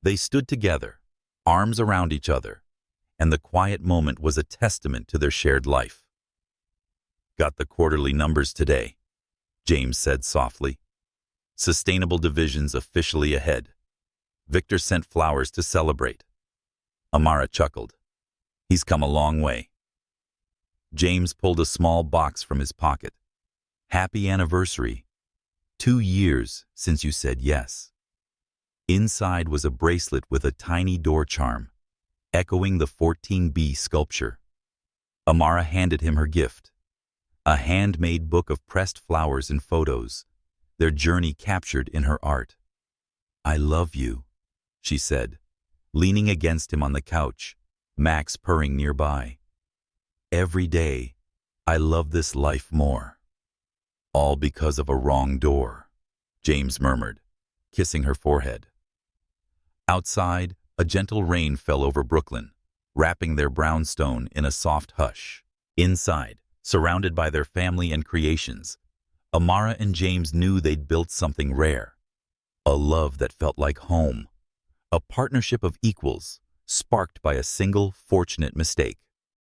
They stood together, arms around each other, and the quiet moment was a testament to their shared life. "Got the quarterly numbers today," James said softly. "Sustainable divisions officially ahead. Victor sent flowers to celebrate." Amara chuckled. "He's come a long way." James pulled a small box from his pocket. "Happy anniversary. 2 years since you said yes." Inside was a bracelet with a tiny door charm, echoing the 14B sculpture. Amara handed him her gift, a handmade book of pressed flowers and photos, their journey captured in her art. "I love you," she said, leaning against him on the couch, Max purring nearby. "Every day, I love this life more." "All because of a wrong door," James murmured, kissing her forehead. Outside, a gentle rain fell over Brooklyn, wrapping their brownstone in a soft hush. Inside, surrounded by their family and creations, Amara and James knew they'd built something rare. A love that felt like home. A partnership of equals, sparked by a single fortunate mistake.